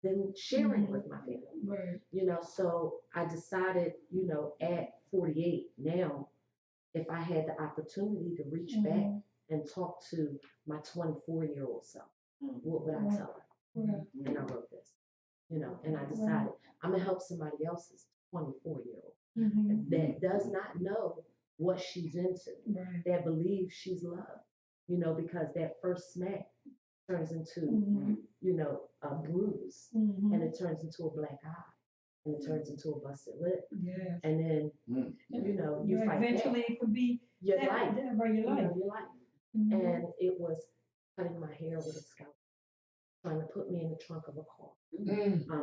than sharing with my family. You know, so I decided, you know, at 48 now, if I had the opportunity to reach back and talk to my 24-year-old self, what would I tell her? And I wrote this, you know, and I decided I'm gonna help somebody else's 24-year-old that does not know what she's into, that believes she's loved, you know, because that first smack turns into, you know, a bruise, and it turns into a black eye, and it turns into a busted lip, and then, you know, you fight eventually back. it could be Your life, your you life. know, your life. And it was cutting my hair with a scalpel, trying to put me in the trunk of a car,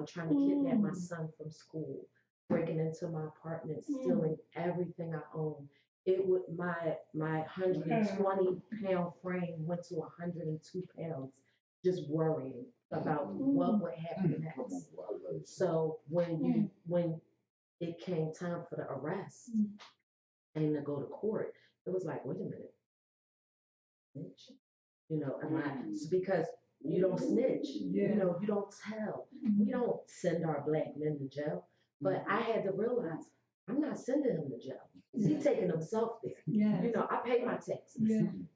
trying to kidnap my son from school, breaking into my apartment, stealing everything I own. It would my 120-pound frame went to 102 pounds, just worrying about what would happen next. So when it came time for the arrest and to go to court, it was like, wait a minute, snitch. You know, because you don't snitch, you know, you don't tell. We don't send our black men to jail. But I had to realize I'm not sending him to jail. He's taking himself there. You know, I pay my taxes,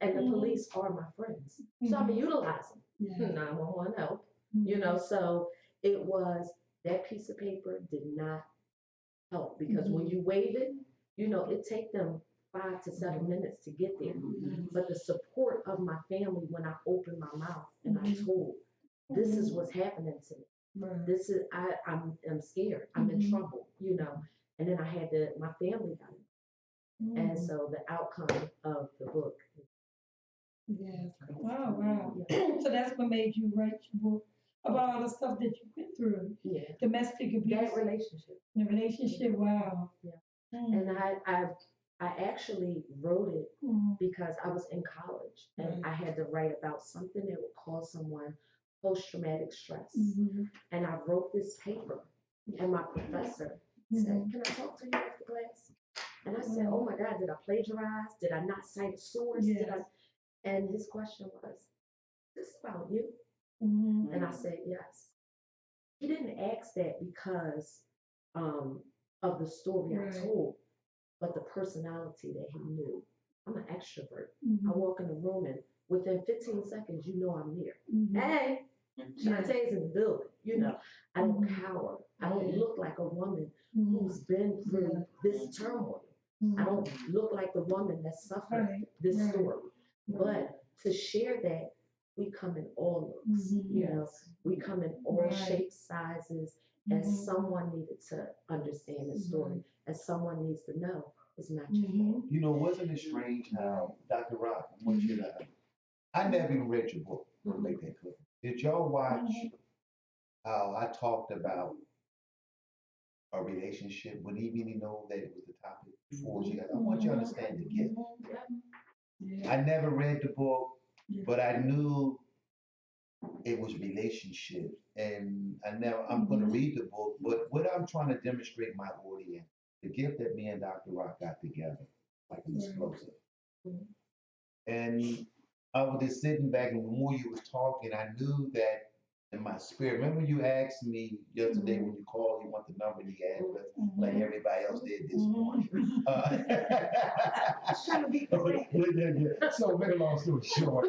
and the police are my friends. So I'm utilizing 911 help, you know. So it was that piece of paper did not help because when you wave it, you know, it take them 5 to 7 minutes to get there. But the support of my family when I opened my mouth and I told, this is what's happening to me. This is I'm scared. I'm in trouble, you know. And then my family got it. And so the outcome of the book. Wow. So that's what made you write your book about all the stuff that you went through. Domestic abuse. That relationship. The relationship, wow. And I actually wrote it because I was in college and I had to write about something that would cause someone post-traumatic stress. And I wrote this paper and my professor said, can I talk to you after class? And I said, oh my God, did I plagiarize? Did I not cite a source? And his question was, is this about you? And I said, yes. He didn't ask that because of the story I told, but the personality that he knew. I'm an extrovert. I walk in the room and within 15 seconds, you know I'm there. Hey, Shantae's in the building. You know, I don't cower. I don't look like a woman who's been through this turmoil. I don't look like the woman that suffered this story. But to share that, we come in all looks. You know, we come in all shapes, sizes, as someone needed to understand the story, as someone needs to know it's not your fault. You know, wasn't it strange how, Dr. Rock, I want you to I never even read your book. We'll make that clear. Did y'all watch how I talked about a relationship when he didn't know that it was the topic before she got? I want you to understand the gift. Yeah. I never read the book, Yeah. but I knew it was relationships, and I'm going to read the book. But what I'm trying to demonstrate my audience, the gift that me and Dr. Rock got together, like an explosive. And I was just sitting back, and the more you was talking, I knew that in my spirit. Remember you asked me yesterday when you called, you want the number and the address, like everybody else did this morning. Trying to be quick. Yeah. So, make a long story short,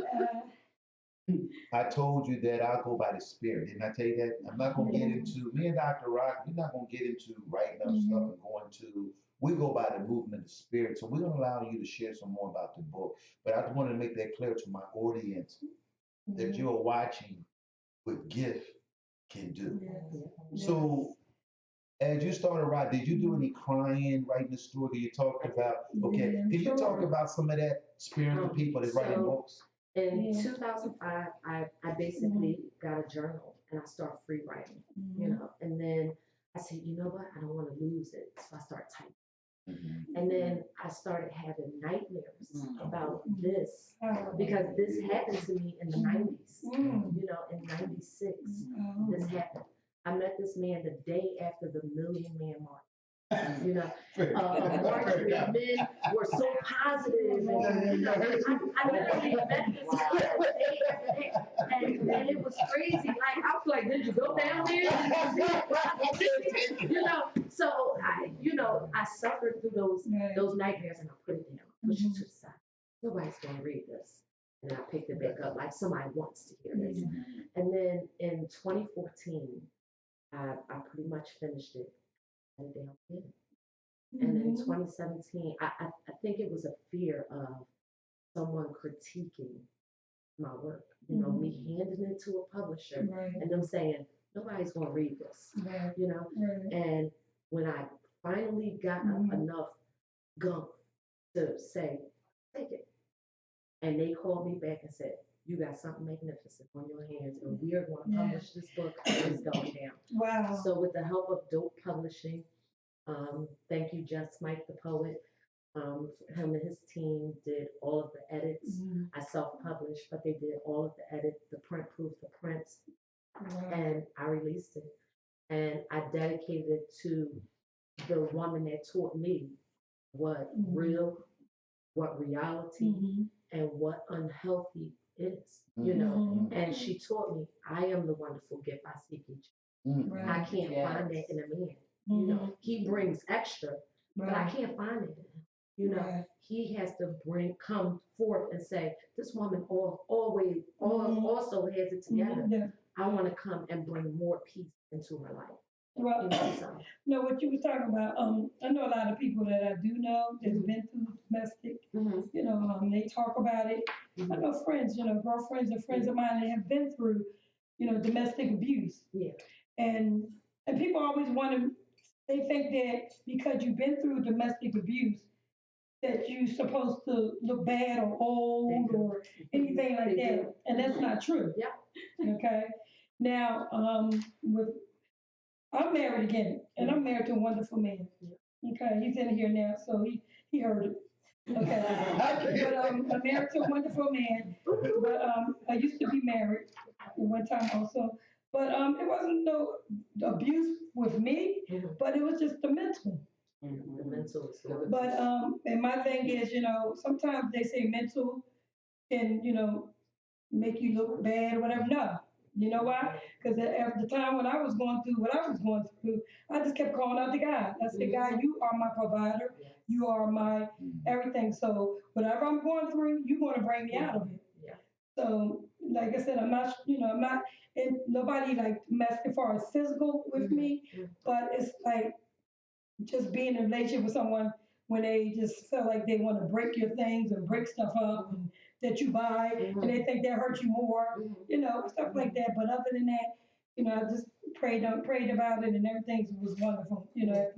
I told you that I'll go by the spirit. Didn't I tell you that? I'm not going to get into, me and Dr. Rock, we're not going to get into writing up stuff and going to, we go by the movement of the spirit. So we're going to allow you to share some more about the book. But I just want to make that clear to my audience that you're watching what gift can do. So as you started writing, did you do any crying, writing the story you talked about? Okay, can you talk about some of that experience with people that writing books? In 2005, I basically got a journal and I started free writing, you know, and then I said, you know what, I don't want to lose it. So I started typing. And then I started having nightmares about this because this happened to me in the 90s, you know, in 96, this happened. I met this man the day after the Million Man March. You know, a march where men were so positive, and you know, I literally met this man the day after that, and it was crazy. Like I was like, did you go down there? You know, so I suffered through those nightmares, and I put it down, pushed it to the side. Nobody's gonna read this, and I picked it back up like somebody wants to hear this. And then in 2014, I pretty much finished it. And down again. And in 2017, I think it was a fear of someone critiquing my work. You know, me handing it to a publisher and them saying, nobody's going to read this, you know? And when I finally got enough gunk to say, take it. And they called me back and said, you got something magnificent on your hands, and we are going to publish this book. It's going down. Wow. So with the help of Dope Publishing, thank you, Just Mike the Poet. Him and his team did all of the edits. I self-published, but they did all of the edits, the print proof, the prints, and I released it. And I dedicated it to the woman that taught me what real, what reality, and what unhealthy is, you know. And she taught me, I am the wonderful gift I seek each. I can't find that in a man. You know, he brings extra, but I can't find it in him. You know, he has to come forth and say, this woman also has it together. I want to come and bring more peace into her life. Well, you know what you was talking about. I know a lot of people that I do know that's been through domestic. You know, they talk about it. I know friends, you know, girlfriends and friends of mine that have been through, you know, domestic abuse. And people always want to. They think that because you've been through domestic abuse, that you're supposed to look bad or old or anything like that, and that's not true. Okay. Now, I'm married again, and I'm married to a wonderful man. Okay, he's in here now, so he heard it. Okay, but I'm married to a wonderful man. But I used to be married at one time also. But it wasn't no abuse with me, but it was just the mental. The mental is good. But and my thing is, you know, sometimes they say mental can, you know, make you look bad or whatever. No. You know why? Because at the time when I was going through what I was going through, I just kept calling out to God. I said, God, you are my provider. You are my everything. So whatever I'm going through, you're going to bring me out of it. So, like I said, I'm not, and nobody like mess as far as physical with me, but it's like just being in a relationship with someone when they just feel like they want to break your things and break stuff up and that you buy and they think that hurt you more, you know, stuff like that. But other than that, you know, I just prayed about it and everything was wonderful, you know.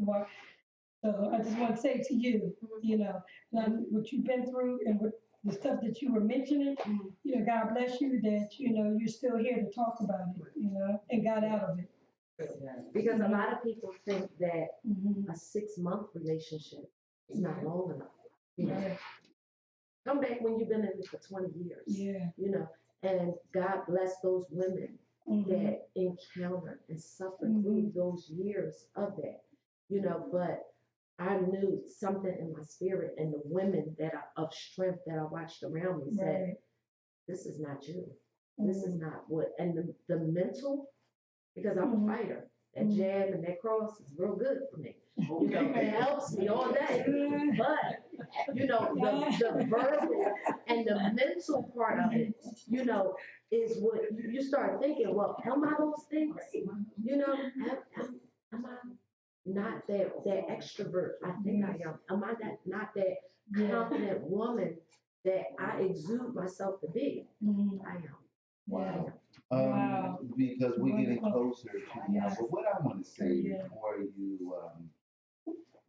So I just want to say to you, you know, what you've been through and what the stuff that you were mentioning, you know, God bless you that, you know, you're still here to talk about it, you know, and got out of it. Because a lot of people think that Mhm. a 6-month relationship is not long enough. You know, Right. come back when you've been in it for 20 years. Yeah. You know, and God bless those women Mhm. that encounter and suffer through those years of that. You know, but I knew something in my spirit, and the women that are of strength that I watched around me said, Right. "This is not you. This is not what." And the mental, because I'm a fighter. That jab and that cross is real good for me. You know, it helps me all day. But, you know, the verbal and the mental part of it, you know, is what you start thinking, well, am I those things? You know, am I not that extrovert? I think I am. Am I not that confident woman that I exude myself to be? I am. Wow. Wow. Because we're getting closer to the hour. Yes. But what I want to say Yeah. before you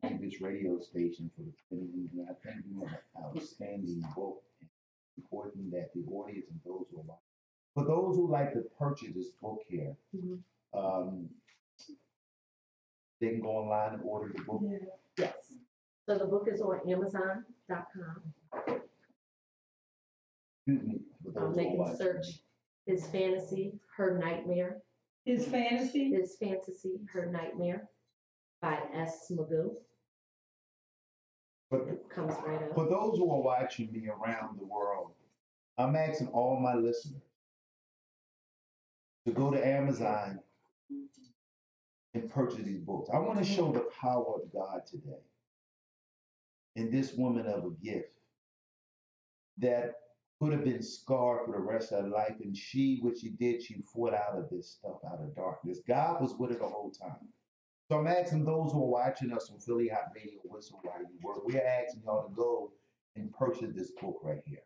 leave this radio station for the I think you have an outstanding book. It's important that the audience and those who are watching, for those who like to purchase this book here, um, they can go online and order the book. Yeah. Yes. So the book is on Amazon.com. Excuse me, for those They who are can watching. search His Fantasy, Her Nightmare. His fantasy. His Fantasy, Her Nightmare by S. Magoo. But It comes right up. for those who are watching me around the world, I'm asking all my listeners to go to Amazon and purchase these books. I want to show the power of God today in this woman of a gift that could have been scarred for the rest of her life. And what she did, she fought out of this stuff, out of darkness. God was with her the whole time. So I'm asking those who are watching us from Philly Hot Radio, Whistle While You Work, we're asking y'all to go and purchase this book right here.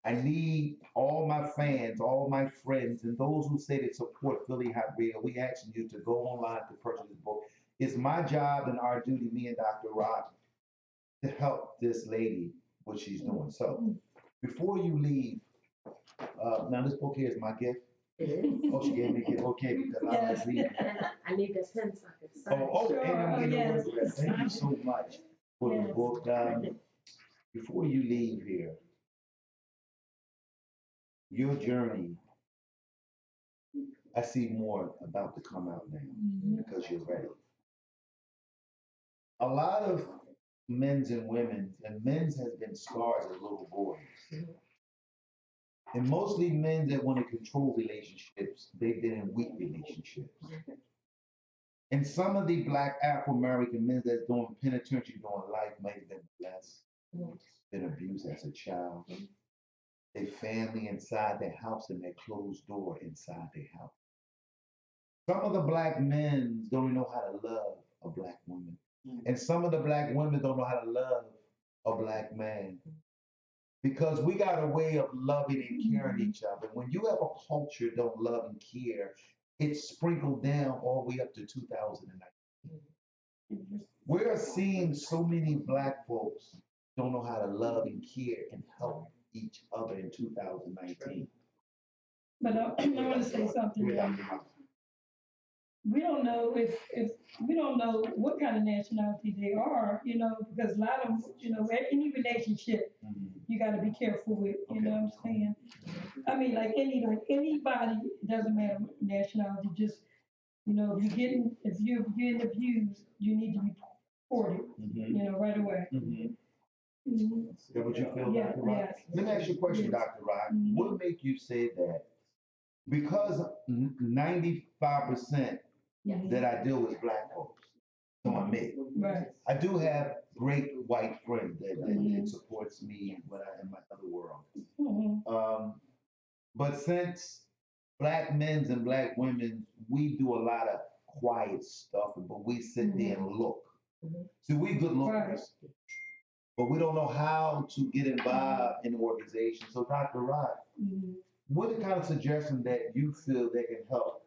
I need all my fans, all my friends, and those who say they support Philly Hot Radio, we asking you to go online to purchase this book. It's my job and our duty, me and Dr. Rock, to help this lady, what she's doing. So before you leave, now this book here is my gift. It is. Oh, she gave me a gift. Okay, because I like reading. And I need that pen so I can sign. Oh, and I'm getting Yes. over it. Thank you so much for the Yes. book. Before you leave here, your journey, I see more about to come out now because you're ready. A lot of men's and women's, and men's has been scarred as little boys. And mostly men that want to control relationships, they've been in weak relationships. And some of the Black Afro-American men that's doing penitentiary doing life may have been blessed, been abused as a child. Their family inside their house and their closed door inside their house. Some of the Black men don't even know how to love a Black woman. And some of the Black women don't know how to love a Black man. Because we got a way of loving and caring each other. When you have a culture that don't love and care, it's sprinkled down all the way up to 2019. We're seeing so many Black folks don't know how to love and care and help each other in 2019. But I want to say something. We don't know if we don't know what kind of nationality they are, you know, because a lot of them, you know, any relationship you got to be careful with, you know what I'm saying? I mean, like anybody, it doesn't matter what nationality, just, you know, if you're getting abused, you need to be reported, you know, right away. Is that what you feel, Yeah, Dr. Rock? yes. Let me ask you a question, Yes. Dr. Rock. What make you say that? Because 95% that I deal with Black folks, so I'm me. Right. I do have great white friends that supports me when I in my other world. But since Black men's and Black women, we do a lot of quiet stuff, but we sit there and look. See, we good lookers, but we don't know how to get involved in the organization. So, Dr. Rock, what are the kind of suggestions that you feel that can help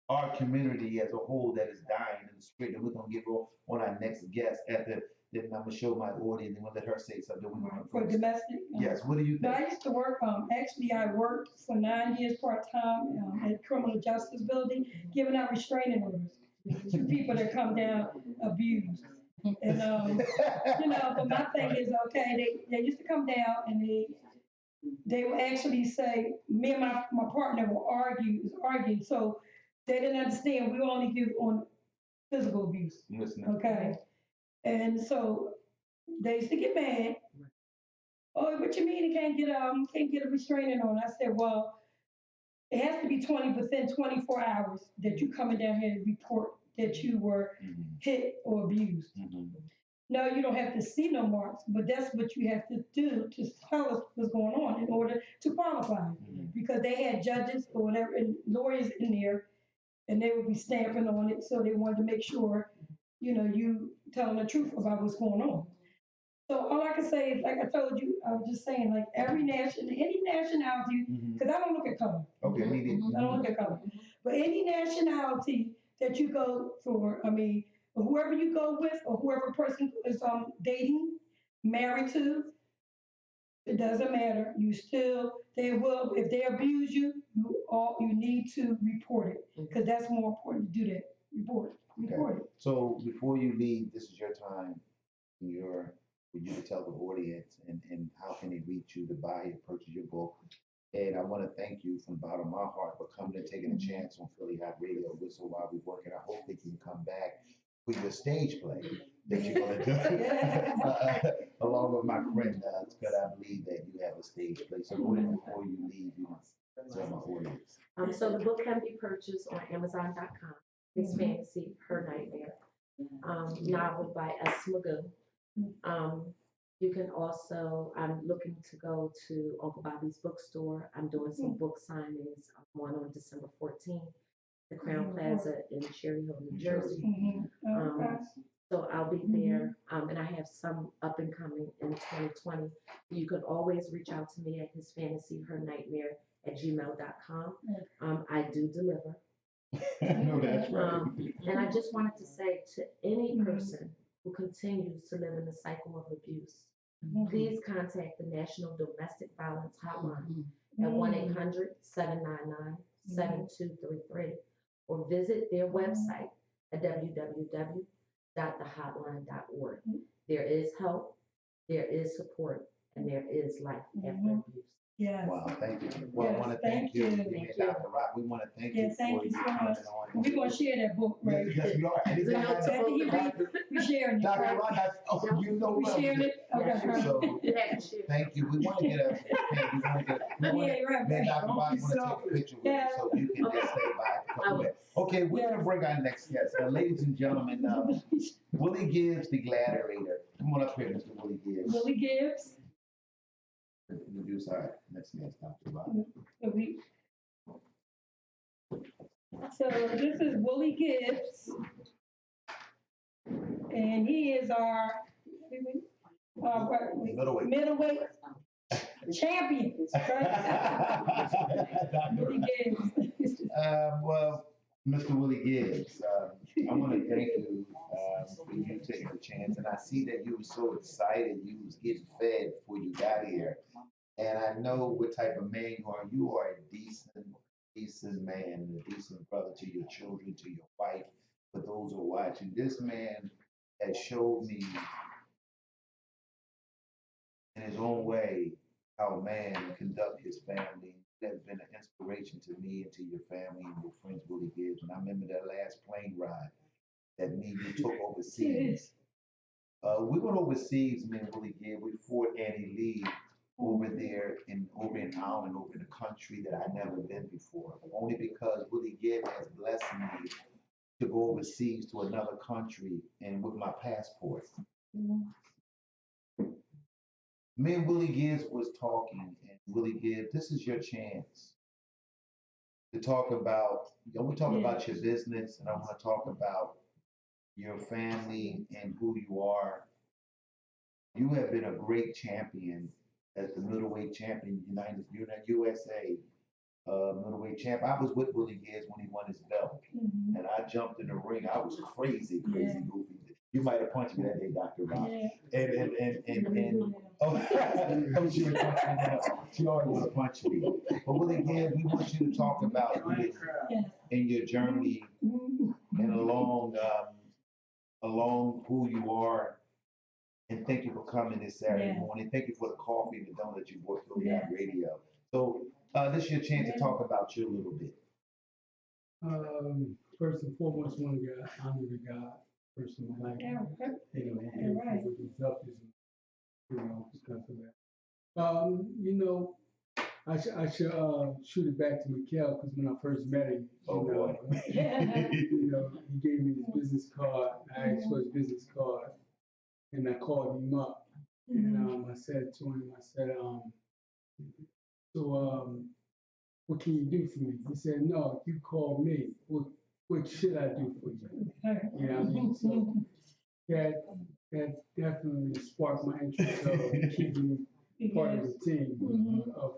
our community as a whole that is dying in the street? And we're going to get on our next guest after then I'm gonna show my audience, and we'll let her say something. We're gonna For domestic. Yes, what do you No, think? I used to work, actually, I worked for 9 years part-time, at criminal justice building, giving out restraining orders to people that come down abused. And, but my thing is, okay, they used to come down and they would actually say, me and my partner will argue, so they didn't understand, we only give on physical abuse, I'm listening. okay? And so they used to get mad. Oh, what you mean you can't get a restraining order? I said, well, it has to be within 24 hours that you coming down here and report that you were hit or abused. No, you don't have to see no marks, but that's what you have to do to tell us what's going on in order to qualify. Because they had judges or whatever and lawyers in there, and they would be stamping on it, so they wanted to make sure, you telling the truth about what's going on. So all I can say is, like I told you, I was just saying, like any nationality, because I don't look at color. Okay, me neither. I don't look at color. But any nationality that you go for, whoever you go with or whoever person is dating, married to, it doesn't matter. They will, if they abuse you, you need to report it, because that's more important to do that. Report it. So before you leave, this is your time, for you to tell the audience and how can they reach you to buy or purchase your book. And I want to thank you from the bottom of my heart for coming and taking a chance on Philly Hot Radio. Whistle while we work, and I hope that you can come back with your stage play that you're going to do along with my friend, because I believe that you have a stage play. So go ahead before you leave, you can tell my audience. So the book can be purchased on Amazon.com. His Fantasy, Her Nightmare, novel by S. Magoo. You can also, I'm looking to go to Uncle Bobby's bookstore. I'm doing some book signings, one on December 14th, the Crown Plaza in Cherry Hill, New Jersey. So I'll be there, and I have some up and coming in 2020. You can always reach out to me at His Fantasy, Her Nightmare at gmail.com. I do deliver. No, that's right. And I just wanted to say to any person who continues to live in the cycle of abuse, please contact the National Domestic Violence Hotline at 1-800-799-7233 or visit their website at www.thehotline.org. There is help, there is support, and there is life after abuse. Yes. Wow, thank you. Well, I want to thank you. Thank you. Dr. Rock, we want to thank you Thank for you so coming much. on. We're going to share that book, right? Yes, we are. And We're sharing it. Dr. Right? Rock, you know We're well. sharing it? Okay. So, thank you. We want to get a, man, Dr. Rock, want to take a picture with you so you can just say bye. Okay, we're going to bring our next guest. Ladies and gentlemen, Willie Gibbs, the Gladiator. Come on up here, Mr. Willie Gibbs. Willie Gibbs. Introduce our next guest, Dr. Rock. So this is Willie Gibbs, and he is our middleweight champion. Willie Gibbs. Well, Mr. Willie Gibbs, I want to thank you for you taking a chance. And I see that you were so excited. You was getting fed before you got here. And I know what type of man you are. You are a decent man, a decent brother to your children, to your wife, for those who are watching. This man has showed me in his own way how a man conduct his family. That has been an inspiration to me and to your family and your friends, Willie Gibbs. And I remember that last plane ride that me and you took overseas. We went overseas, me and Willie Gibbs. We fought Annie Lee over there in Holland, over in the country that I'd never been before. Only because Willie Gibbs has blessed me to go overseas to another country and with my passport. Me and Willie Gibbs was talking, and Willie Gibbs, this is your chance to talk about, we talk about your business, and I want to talk about your family and who you are. You have been a great champion as the middleweight champion, USA middleweight champ. I was with Willie Gibbs when he won his belt, and I jumped in the ring. I was crazy goofy. You might have punched me that day, Dr. Rob. Yeah. And oh, she would punch me now. She always punched me. But what again, we want you to talk about you Yes. in your journey and along who you are. And thank you for coming this Saturday Yeah. morning. Thank you for the coffee and the donut you brought through Yes. radio. So this is your chance to talk about you a little bit. First and foremost, one God, honor to God, first in my life. Yeah. You know, Yeah, right. with his help, you know, because of that. You know, I should shoot it back to Mikhail because when I first met him, you know, he gave me his business card. I asked for his business card, and I called him up, and I said to him, I said, what can you do for me? He said, no, you call me. What should I do for you? You know what I mean? So that definitely sparked my interest of keeping part of the team of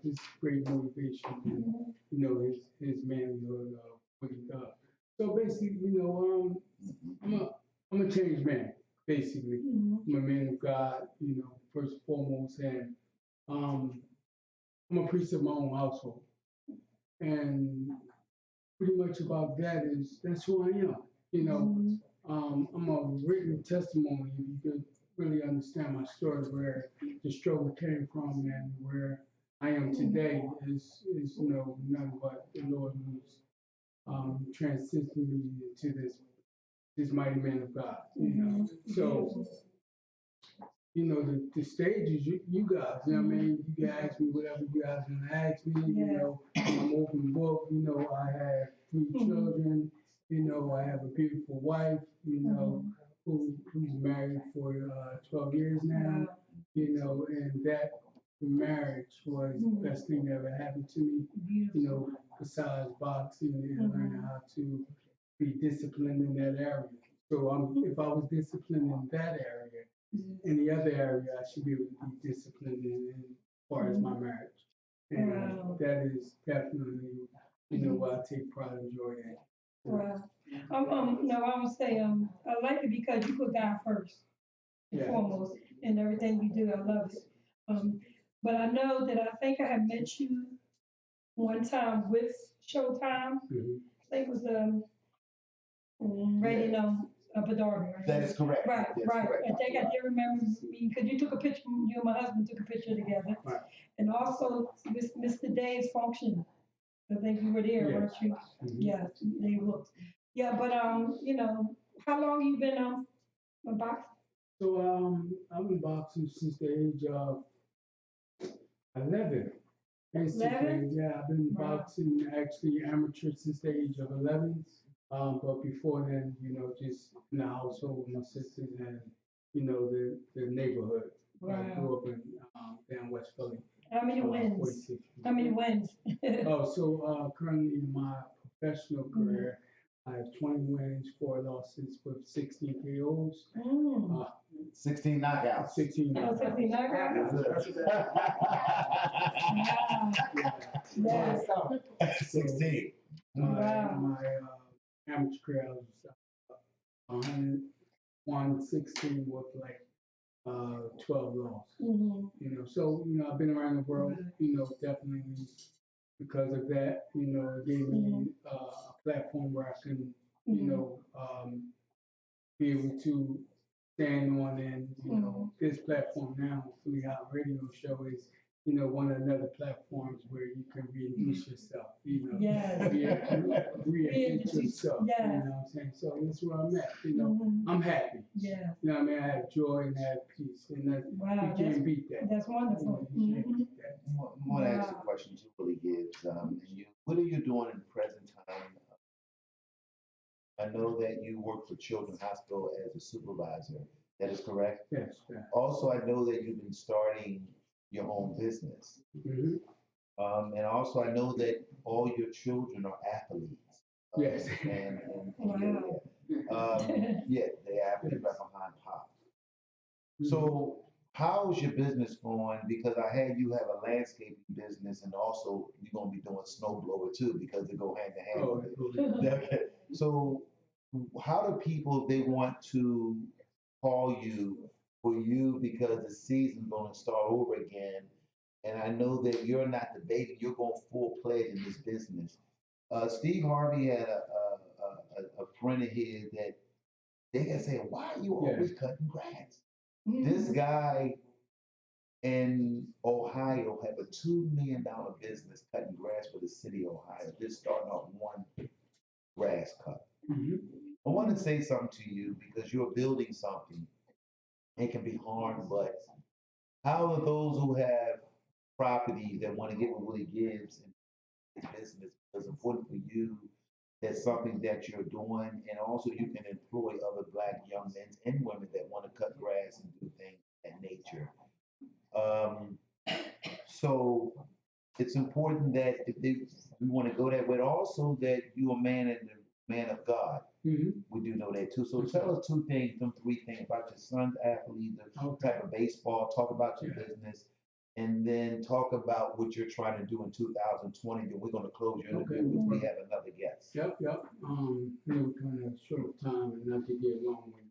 his great motivation and you know his manhood of what he does. So basically, you know, I'm a changed man. Basically, I'm a man of God. You know, first and foremost, and I'm a priest of my own household, and pretty much about that's who I am. You know, I'm a written testimony. If you could really understand my story, where the struggle came from, and where I am today is you know none but the Lord who's transitioned me to this mighty man of God. You know, so. You know, the stage is you guys, you know what I mean? You can ask me whatever you guys want to ask me, you know, I'm open book, you know, I have 3 children, you know, I have a beautiful wife, you know, who's married for 12 years now, you know, and that marriage was the best thing that ever happened to me, you know, besides boxing and learning how to be disciplined in that area. So if I was disciplined in that area, in the other area, I should be able to be disciplined in as far as my marriage. And that is definitely, you know, what I take pride and joy in. Wow. No, I would say, I like it because you put God first and foremost in everything you do. I love it. But I know that I think I had met you one time with Showtime. I think it was rated on Bedard. Right? That is correct. Right, That's right. correct. I think I did remember me because you took a picture. You and my husband took a picture together, and also with Mr. Dave's function. I think you were there, weren't you? Yeah, they looked. Yeah, but you know, how long you been a boxer? So I've been boxing since the age of 11. Basically, 11? yeah, I've been boxing actually amateur since the age of 11. But before then, you know, just in the household with my sisters and, you know, the neighborhood. Wow. I grew up in down West Philly. How many wins? How many wins? So currently in my professional career, I have 20 wins, 4 losses with 16 KOs. 16 knockouts. 16 knockouts. 16 knockouts? Yes. 16. My amateur career, I was 116 with like 12 losses. You know, so you know, I've been around the world. You know, definitely because of that. You know, it gave me a platform where I can, you know, be able to stand on, and you know, this platform now, Fully Hot Radio Show is, you know, one of the other platforms where you can reintroduce yourself, you know, reinvent yourself, you know what I'm saying? So that's where I'm at, you know, I'm happy. Yeah. You know what I mean? I have joy and I have peace, and that, you can't beat that. That's wonderful. You can't beat that. I want to ask you a question too, Willie Gibbs. What are you doing in the present time? I know that you work for Children's Hospital as a supervisor. That is correct? Yes. Yeah. Also, I know that you've been starting your own business. And also, I know that all your children are athletes. Yes. Yeah, they're athletes right behind Pop. So, how's your business going? Because I had you have a landscaping business, and also you're going to be doing snowblower too, because they go hand in hand with it. So, how do people, if they want to call you for you because the season's going to start over again? And I know that you're not the baby, you're going full pledge in this business. Steve Harvey had a friend of his that they can say, why are you always cutting grass? This guy in Ohio have a $2 million business cutting grass for the city of Ohio, just starting off one grass cut. I want to say something to you because you're building something. It can be hard, but how are those who have properties that want to get with Willie Gibbs and his business? Because it's important for you. That's something that you're doing, and also you can employ other Black young men and women that want to cut grass and do things of that nature. So it's important that if we want to go that way, also that you're a man and a man of God. We do know that too. So tell us two things, them three things about your son's athlete, the type of baseball, talk about your business, and then talk about what you're trying to do in 2020. Then we're going to close your interview because we have another guest. Yep. We're kind of short of time and not to get long with.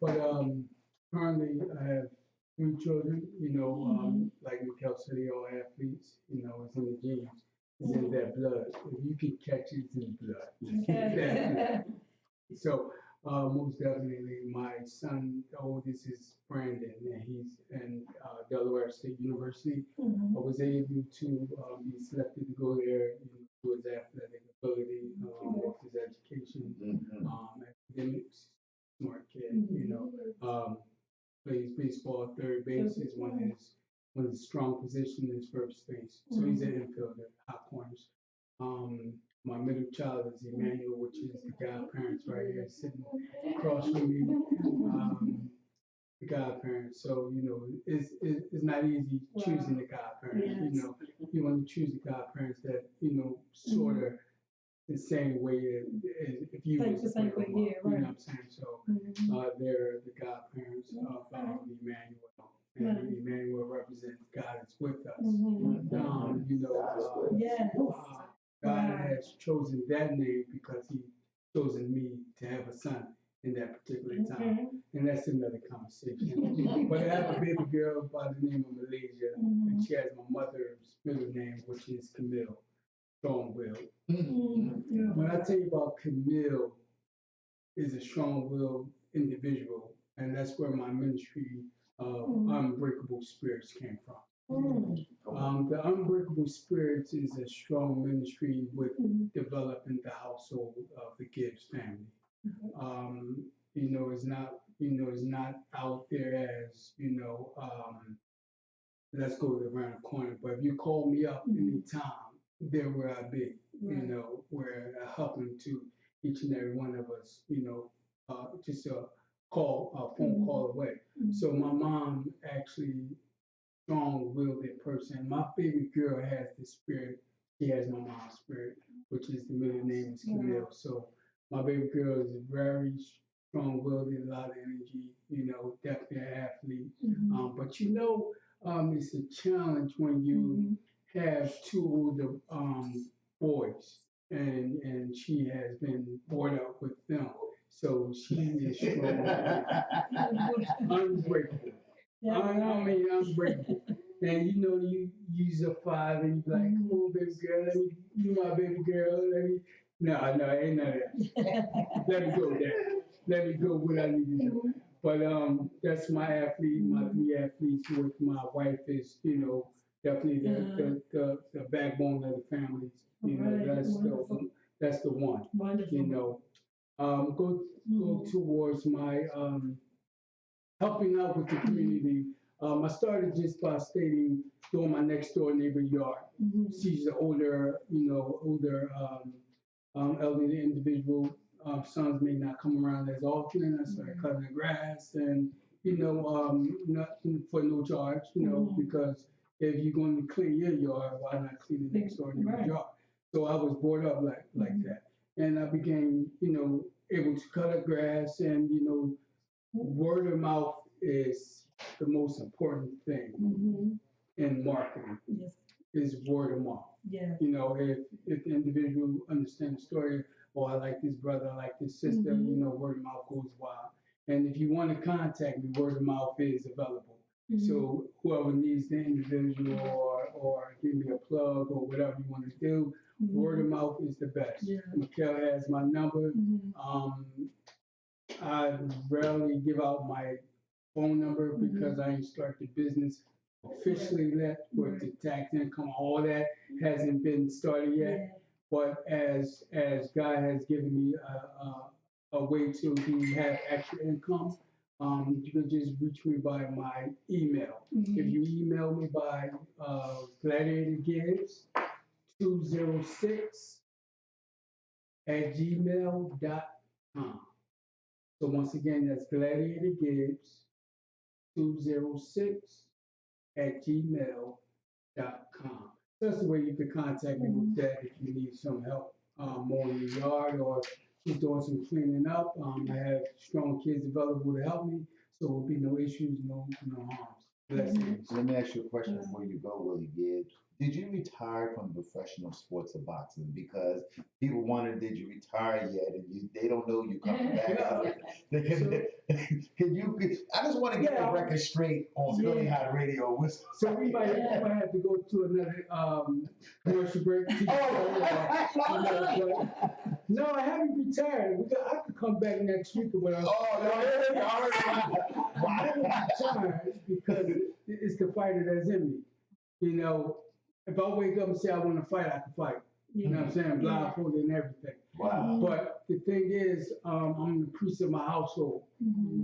But currently I have 3 children. Like Mikkel said, they all athletes. It's in the genes. It's in their blood. If you can catch it, it's in the blood. So most definitely, my son, the oldest, is Brandon, and he's in Delaware State University. I was able to be selected to go there, to his athletic ability, his education, academics, smart kid. Plays baseball third base is one of his strong position is first base. So he's an infielder, hot corners. My middle child is Emmanuel, which is the godparents right here sitting across from me. The godparents. So, it's not easy choosing the godparents. You want to choose the godparents that, sort of the same way as if you was the same way, you know what I'm saying? So they're the godparents of Emmanuel. And Emmanuel represents God is with us. God has chosen that name because he chosen me to have a son in that particular time. And that's another conversation. But I have a baby girl by the name of Malaysia, and she has my mother's middle name, which is Camille, strong-willed. When I tell you about Camille, is a strong-willed individual, and that's where my ministry of Unbreakable Spirits came from. The Unbreakable Spirits is a strong ministry with developing the household of the Gibbs family. It's not out there as, let's go around the corner. But if you call me up anytime, there where I be, where I helping to each and every one of us, just a phone call away. So my mom actually strong-willed person. My baby girl has the spirit. She has my mom's spirit, which is the middle name is Camille. So my baby girl is very strong-willed, a lot of energy, definitely an athlete. But it's a challenge when you have 2 older boys, and she has been brought up with them. So she is strong, unbreakable. Unbreakable. And you use a 5 and you be like, come on, baby girl, let me, you my baby girl, let me. No, ain't none of that. Let me go there. Let me go what I need to do. But that's my athlete, my 3 athletes with my wife is, definitely the backbone of the family. That's the one. Wonderful. Go towards my helping out with the community. I started just by doing my next door neighbor yard. She's an older elderly individual. Sons may not come around as often. I started cutting the grass and, nothing for no charge, because if you're going to clean your yard, why not clean the next door neighbor's yard? So I was brought up like that. And I became, able to cut the grass and, word of mouth is the most important thing in marketing. Is word of mouth. Yeah. You know, if the individual understands the story, or I like this brother, I like this sister, Mhm. you know, word of mouth goes wild. And if you want to contact me, word of mouth is available. So whoever needs the individual or give me a plug or whatever you want to do, word of mouth is the best. Yeah. Mikhail has my number. Mhm. I rarely give out my phone number because I ain't started the business officially yet with the tax income. All that hasn't been started yet. Yeah. But as God has given me a way to have extra income, you can just reach me by my email. If you email me by Gladiator Gibbs 206 at gmail.com. So once again, that's Gladiator Gibbs 206 at gmail.com. That's the way you can contact me with that if you need some help mowing your yard or just doing some cleaning up. I have strong kids available to help me, so there will be no issues, no harms. Blessings. So let me ask you a question before you go, Willie Gibbs. Did you retire from professional sports of boxing? Because people wonder, did you retire yet? And they don't know you coming back out. Can you? I just want to get the record straight on Philly Hot Radio. So we might have to go to another commercial break. No, I haven't retired. I could come back next week or whatever. Oh, no, I haven't retired because it's the fighter that's in me. You know, if I wake up and say I want to fight, I can fight. You know what I'm saying? Blindfolded and everything. Wow. But the thing is, I'm the priest of my household.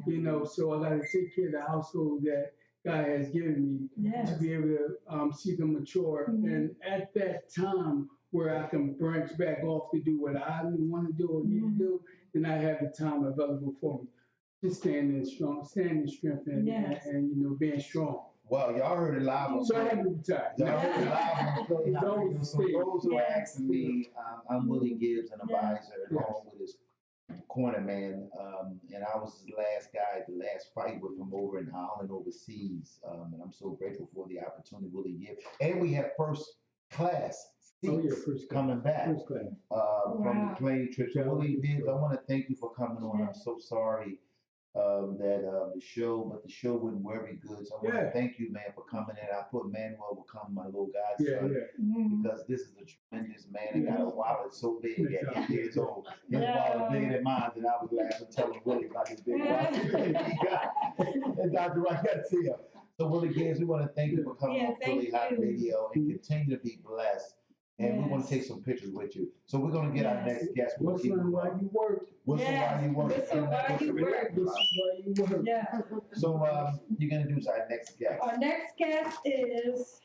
You know, so I got to take care of the household that God has given me to be able to see them mature. And at that time where I can branch back off to do what I want to do or need to do, then I have the time available for me. Just standing strength and you know, being strong. Well, y'all heard it live on So I haven't retired. Y'all heard it live on Philly Hot Radio. So those who are asking me, I'm Willie Gibbs, an advisor, along with his corner man, and I was his last guy, the last fight with him over in Holland overseas, and I'm so grateful for the opportunity, Willie Gibbs. And we have first class seats coming back from the plane trip. So Willie Gibbs, I want to thank you for coming on. I'm so sorry that the show went very good. So I want to thank you, man, for coming in. I put Manuel become my little godson because this is a tremendous man. He got a wallet so big at 8 years old. His wallet bigger than mine, and I was laughing, telling Willie about his big wallet he got. And Dr. Rock got to see him. So Willie Gibbs, we want to thank you for coming on Philly Hot Radio and continue to be blessed. And we want to take some pictures with you. So we're going to get our next guest. Whistle while you work. Whistle while you work. Whistle while you work. Yeah. So you're going to do our next guest. Our next guest is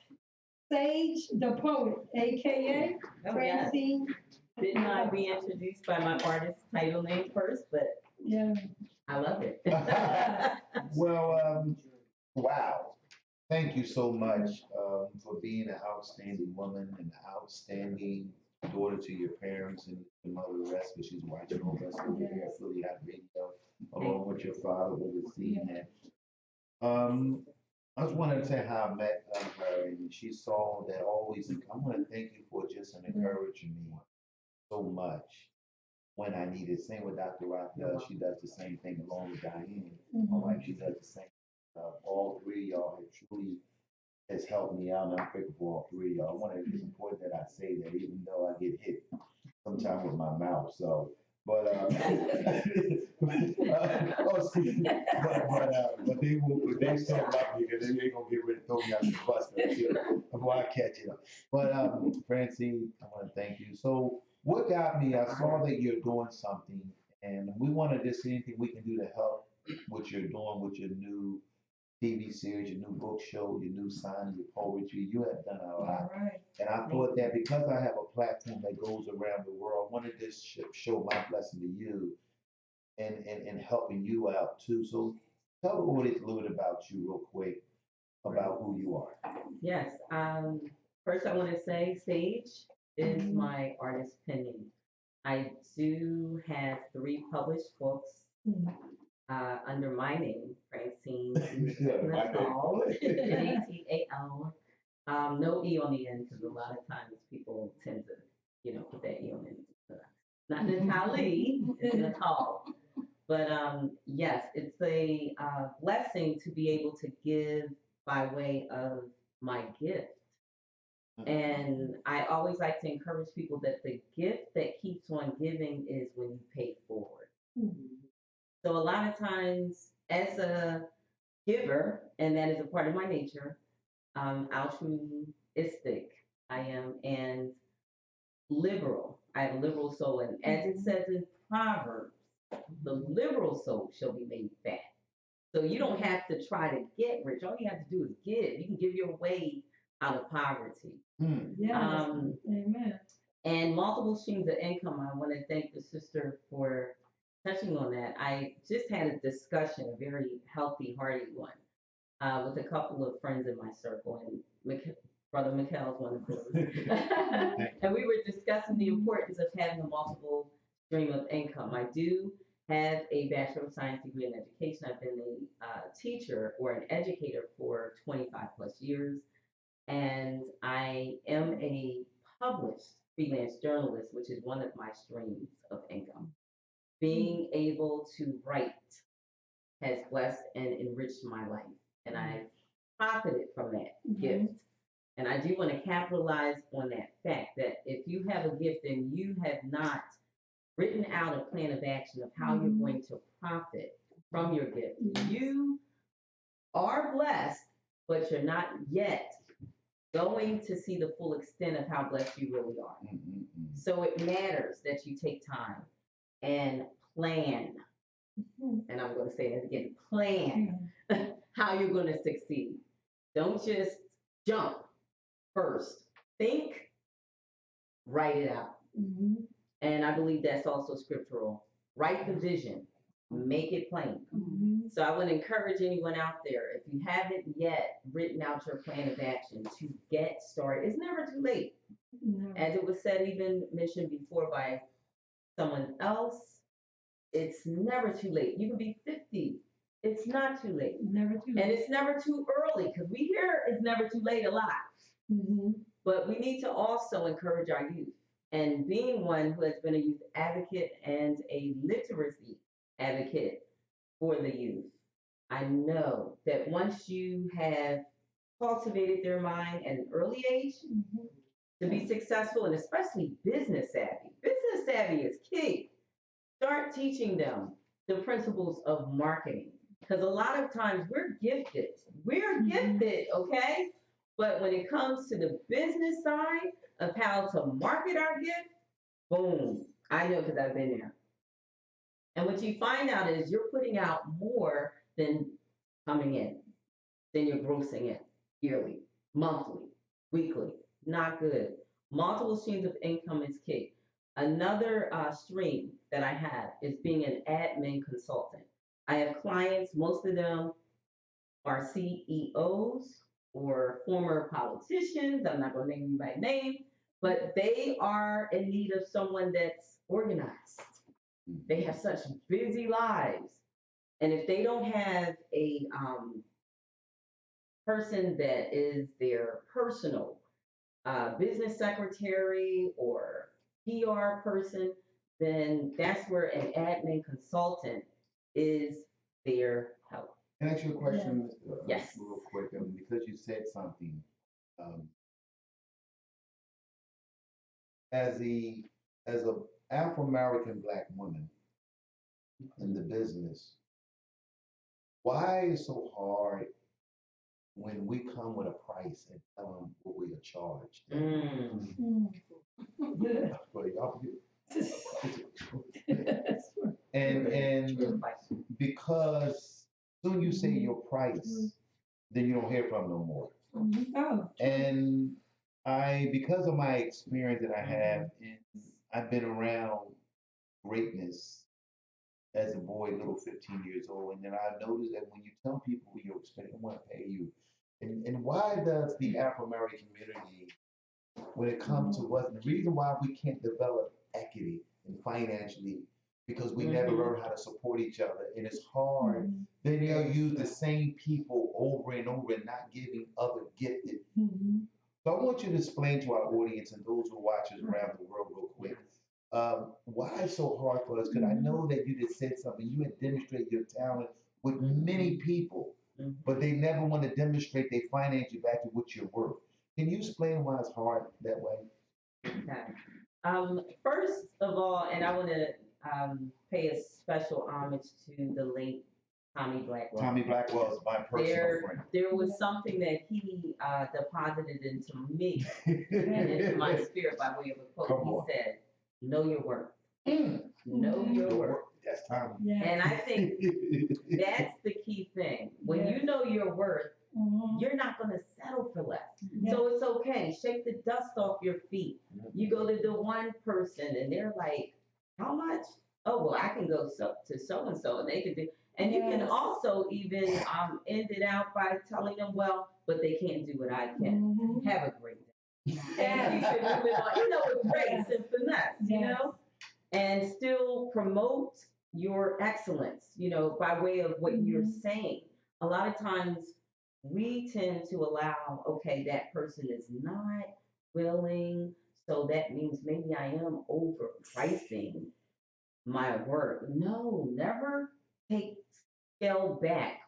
Sage the Poet, a.k.a. Francine. Didn't I be introduced by my artist title name first, but I love it. Well, wow. Thank you so much for being an outstanding woman and an outstanding daughter to your parents and the mother of the rest, because she's watching over us over here at Philly Hot Radio, along with your father, with his man. I just wanted to say how I met her, and she saw that always. I want to thank you for just encouraging me so much when I needed. Same with Dr. Rock does. She does the same thing along with Diane. My wife, she does the same. All three of y'all have truly has helped me out, and I'm grateful for all three of y'all. I want to, it's important that I say that, even though I get hit sometimes with my mouth. So, but but they will, they still love me because they ain't gonna get ready to throw me out the bus before I catch it. But Francine, I want to thank you. So, what got me? I saw that you're doing something, and we wanted to see anything we can do to help what you're doing with your new TV series, your new book show, your new sign, your poetry. You have done a lot. And I thought that because I have a platform that goes around the world, I wanted to show my blessing to you and helping you out too. So tell the audience a little bit about you real quick, about who you are. Yes. First, I want to say Sage is my artist pen name. I do have 3 published books. Under my name, Francine Natal, Natal. No E on the end, because a lot of times people tend to, put that E on the end. Not Natalie, it's Natal. But yes, it's a blessing to be able to give by way of my gift. And I always like to encourage people that the gift that keeps on giving is when you pay forward. So a lot of times, as a giver, and that is a part of my nature, altruistic I am, and liberal. I have a liberal soul, and as it says in Proverbs, the liberal soul shall be made fat. So you don't have to try to get rich. All you have to do is give. You can give your way out of poverty. Yes. Amen. And multiple streams of income. I want to thank the sister for touching on that. I just had a discussion, a very healthy, hearty one, with a couple of friends in my circle, and Brother Mikhail's one of those. And we were discussing the importance of having a multiple stream of income. I do have a Bachelor of Science degree in education. I've been a teacher or an educator for 25 plus years. And I am a published freelance journalist, which is one of my streams of income. Being able to write has blessed and enriched my life, and I've profited from that gift. And I do want to capitalize on that fact that if you have a gift and you have not written out a plan of action of how you're going to profit from your gift, you are blessed, but you're not yet going to see the full extent of how blessed you really are. So it matters that you take time and plan. And I'm going to say that again, plan how you're going to succeed. Don't just jump first. Think, write it out. And I believe that's also scriptural. Write the vision, make it plain. So I would encourage anyone out there, if you haven't yet written out your plan of action, to get started. It's never too late. As it was said, even mentioned before by someone else, it's never too late. You can be 50. It's not too late. Never too late. And it's never too early, because we hear it's never too late a lot. But we need to also encourage our youth. And being one who has been a youth advocate and a literacy advocate for the youth, I know that once you have cultivated their mind at an early age to be successful, and especially business savvy is key. Start teaching them the principles of marketing, because a lot of times we're gifted, okay? But when it comes to the business side of how to market our gift, boom, I know because I've been there. And what you find out is you're putting out more than coming in, than you're grossing in yearly, monthly, weekly. Not good. Multiple streams of income is key. Another stream that I have is being an admin consultant. I have clients, most of them are CEOs or former politicians. I'm not going to name you by name, but they are in need of someone that's organized. They have such busy lives. And if they don't have a person that is their personal business secretary or PR person, then that's where an admin consultant is their help. Can I ask you a question? Yes. Real quick, because you said something. As a Afro-American Black woman in the business, why is it so hard when we come with a price and tell them what we are charged? Well, y'all and because soon you say your price, then you don't hear from no more. And because of my experience that I have, I've been around greatness as a boy, little 15 years old, and then I noticed that when you tell people you're expecting, want to pay you, and why does the Afro-American community, when it comes to us, and the reason why we can't develop equity and financially, because we never learn how to support each other, and it's hard. Then they'll use the same people over and over and not giving other gifted So I want you to explain to our audience and those who watch us around the world real quick, why it's so hard for us, because I know that you just said something, you had demonstrated your talent with many people, but they never want to demonstrate they finance you back to what you're worth. Can you explain why it's hard that way? Okay. First of all, and I want to pay a special homage to the late Tommy Blackwell. Tommy Blackwell is my personal friend. There was something that he deposited into me and into my spirit by way of a quote. Come on. He said, "Know your worth. Mm. Know your worth." That's Tommy. Yeah. And I think that's the key thing. When you know your worth, you're not going to settle for less. Yeah. So it's okay. Shake the dust off your feet. You go to the one person and they're like, how much? Oh, well, I can go to so-and-so and they can do. And you can also even end it out by telling them, well, but they can't do what I can. Have a great day. And you should move it on, with grace and finesse, and still promote your excellence, by way of what you're saying. A lot of times we tend to allow, okay, that person is not willing, so that means maybe I am overpricing my work. No, never scale back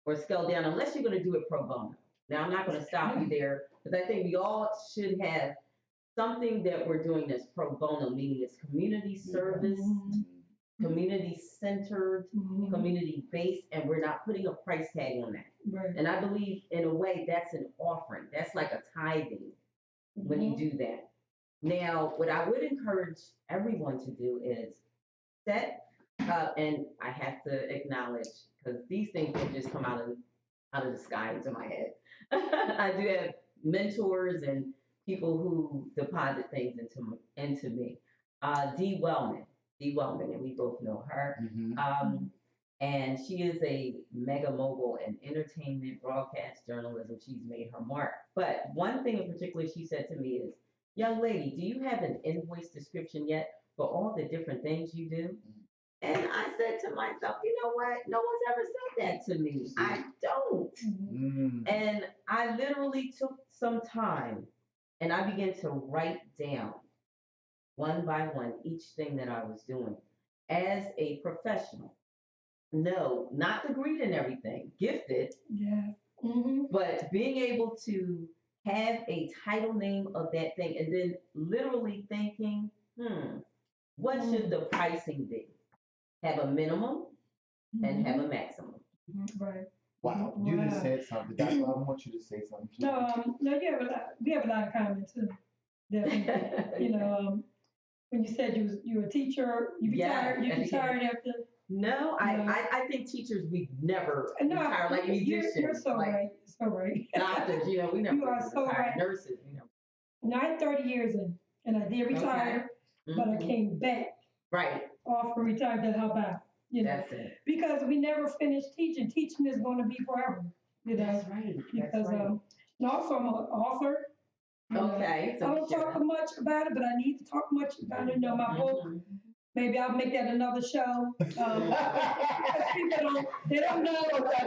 or scale down unless you're going to do it pro bono. Now, I'm not going to stop you there because I think we all should have something that we're doing that's pro bono, meaning it's community service, community centered, community based, and we're not putting a price tag on that. Right. And I believe in a way that's an offering. That's like a tithing when you do that. Now, what I would encourage everyone to do is set up, and I have to acknowledge, because these things don't just come out of the sky into my head. I do have mentors and people who deposit things into me. Dee Wellman, and we both know her. And she is a mega mogul in entertainment, broadcast journalism. She's made her mark. But one thing in particular she said to me is, young lady, do you have an invoice description yet for all the different things you do? And I said to myself, you know what? No one's ever said that to me. I don't. And I literally took some time and I began to write down one by one each thing that I was doing as a professional. No, not degreed in everything, gifted, but being able to have a title name of that thing and then literally thinking, what should the pricing be? Have a minimum and have a maximum. Right. Wow, you just said something. That's why I want you to say something too. No, we have a lot of comments too. Definitely. When you said you were a teacher, you retired after. No, I think teachers, we never retire like musicians. You're so right. So right. Doctors, we never you are so retire. right. Nurses, Now I'm 30 years in, and I did retire, but I came back. Right. Off and retired to help out. That's it. Because we never finished teaching. Teaching is going to be forever. That's right. Because and also I'm an author. Okay. I don't talk much about it, but I need to talk much about it. My book. Maybe I'll make that another show. Because people they don't know. Okay.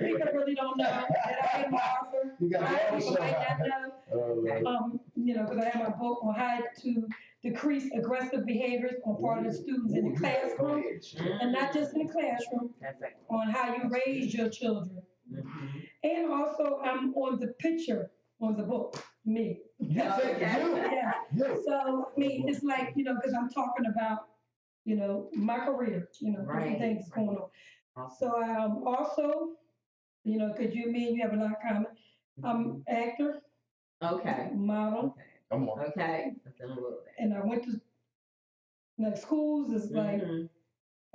People really don't know that I am an author. You got your own People show. might not know. Because I have my book on how to decrease aggressive behaviors on part of the students in the classroom, and not just in the classroom, on how you raise your children. And also, I'm on the picture on the book, me. Yeah. So, it's like, because I'm talking about, my career, different things going on. Awesome. So, also, because you have a lot of comment. I'm actor. Okay. Model. Okay. Come on. Okay. And I went to schools. It's like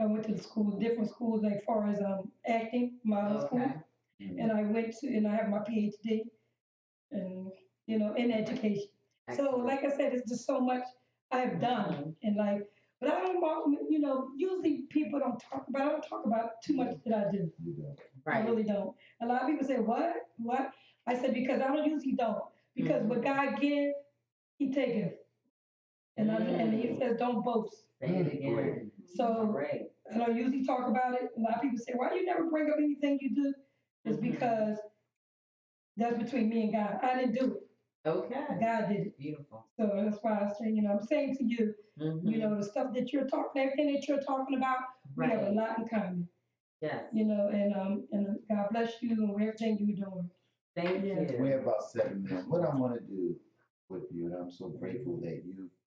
I went to different schools, like far as acting, model school. And I went to, and I have my PhD, and in education. Excellent. So, like I said, it's just so much I've done, and but I don't, usually people don't talk about. I don't talk about too much that I do. Right. I really don't. A lot of people say, "What? What?" I said because I usually don't. Because what God gives, He taketh, and He says, "Don't boast." Say it again. So I don't usually talk about it. A lot of people say, "Why you never bring up anything you do?" It's because That's between me and God. I didn't do it. Okay. God did it. Beautiful. So that's why I say, I'm saying to you, the stuff that you're talking, everything that you're talking about, we have a Right. lot in common. Yes. And God bless you and everything you're doing. Thank Yeah. you. We have about 7 minutes. What I want to do with you, and I'm so grateful that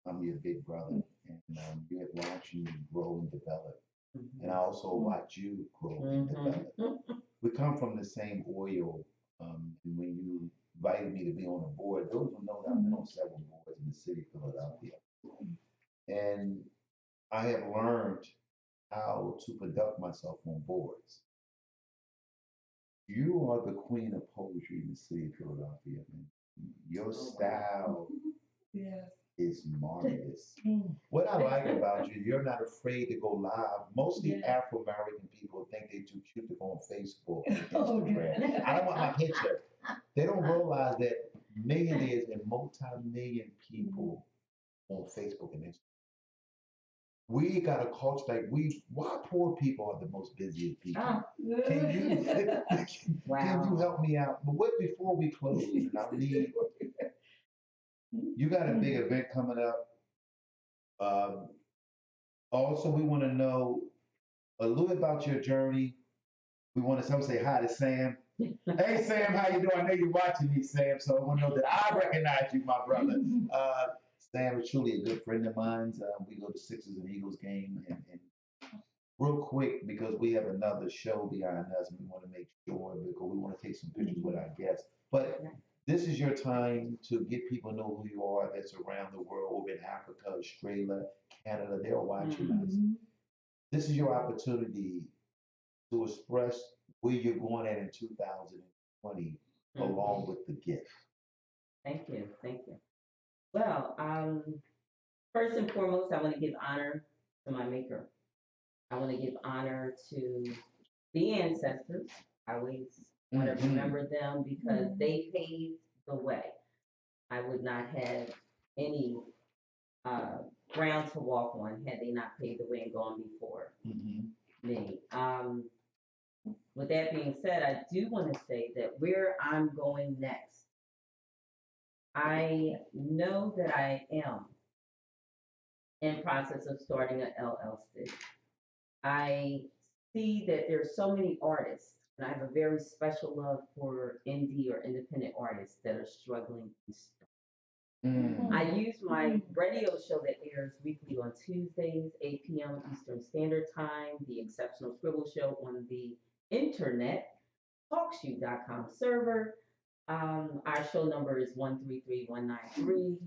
I'm your big brother, and you have watched me grow and develop. And I also watch you grow and develop. We come from the same oil. And when you invited me to be on a board, those who know that I've been on several boards in the city of Philadelphia. And I have learned how to conduct myself on boards. You are the queen of poetry in the city of Philadelphia, man. Your style is marvelous. What I like about you, you're not afraid to go live. Mostly Afro-American people think they're too cute to go on Facebook and Instagram. I don't want my picture. They don't realize that millionaires and multi-million people on Facebook and Instagram. We got a culture like why poor people are the most busiest people. Can you help me out? But before we close, and I need, you got a big event coming up. Also, we want to know a little bit about your journey. We want to say hi to Sam. Hey, Sam, how you doing? I know you're watching me, Sam, so I want to know that I recognize you, my brother. Sam is truly a good friend of mine. We go to Sixers and Eagles game, and real quick, because we have another show behind us, and we want to make sure, because we want to take some pictures with our guests. But this is your time to get people to know who you are that's around the world, over in Africa, Australia, Canada. They're watching us. This is your opportunity to express where you're going at in 2020, along with the gift. Thank you. Thank you. Well, first and foremost, I want to give honor to my maker. I want to give honor to the ancestors. I always want to remember them because they paved the way. I would not have any ground to walk on had they not paved the way and gone before me. With that being said, I do want to say that where I'm going next, I know that I am in process of starting an LLC. I see that there's so many artists, and I have a very special love for indie or independent artists that are struggling to start. I use my radio show that airs weekly on Tuesdays, 8 p.m. Eastern Standard Time, the Exceptional Scribble Show on the internet, talkshoe.com server. Our show number is 133193.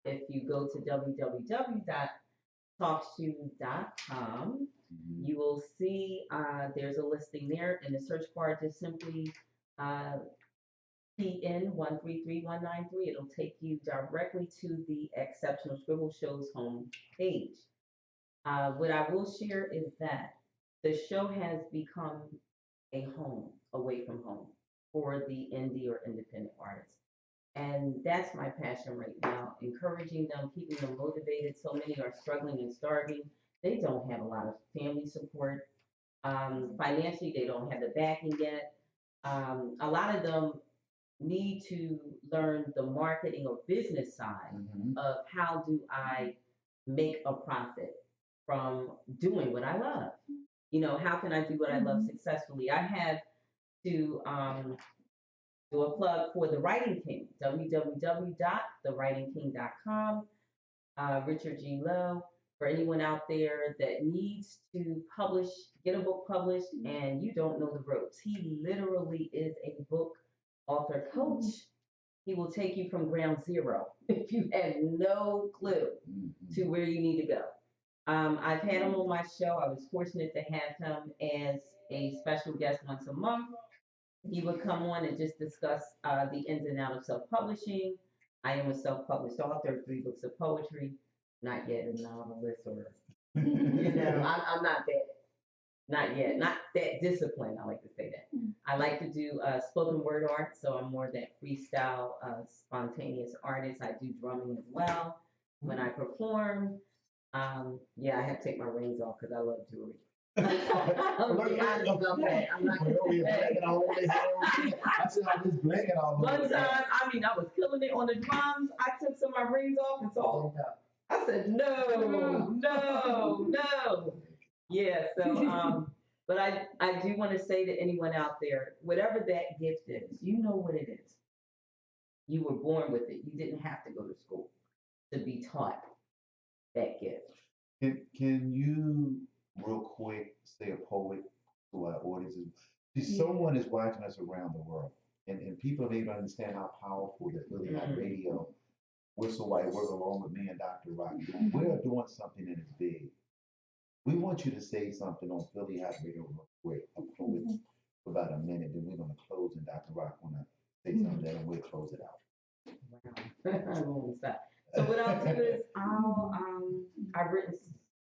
If you go to www.talkshoe.com, you will see there's a listing there. In the search bar, just simply PN 133193. It'll take you directly to the Exceptional Scribble Show's home page. What I will share is that the show has become a home away from home for the indie or independent artists. And that's my passion right now, encouraging them, keeping them motivated. So many are struggling and starving. They don't have a lot of family support. Financially, they don't have the backing yet. A lot of them need to learn the marketing or business side of how do I make a profit from doing what I love. How can I do what I love successfully? I have to do a plug for The Writing King, www.thewritingking.com. Richard G. Lowe, for anyone out there that needs to get a book published and you don't know the ropes. He literally is a book author coach. He will take you from ground zero if you have no clue to where you need to go. I've had him on my show. I was fortunate to have him as a special guest once a month. He would come on and just discuss the ins and outs of self-publishing. I am a self-published author, 3 books of poetry, not yet a novelist or, I'm not that disciplined, I like to say that. I like to do spoken word art, so I'm more that freestyle, spontaneous artist. I do drumming as well when I perform. I have to take my rings off because I love jewelry. I'm gonna be honest about that. I'm not We're over here gonna blinking all over the head. I see all this blinking all over. One the time, head. I mean, I was killing it on the drums. I took some of my rings off and saw. I said, no. Yeah, so, but I do want to say to anyone out there, whatever that gift is, you know what it is. You were born with it. You didn't have to go to school to be taught that gift. Can you real quick say a poet to our audiences? See, someone is watching us around the world, and people need to understand how powerful the Philly Hot Radio, Whistle White Work along with me and Dr. Rock. We're doing something that is big. We want you to say something on Philly Hot Radio real quick, a poet for about a minute, then we're gonna close, and Dr. Rock wanna say something, and we'll close it out. Wow. I won't stop. So what I'll do is I've written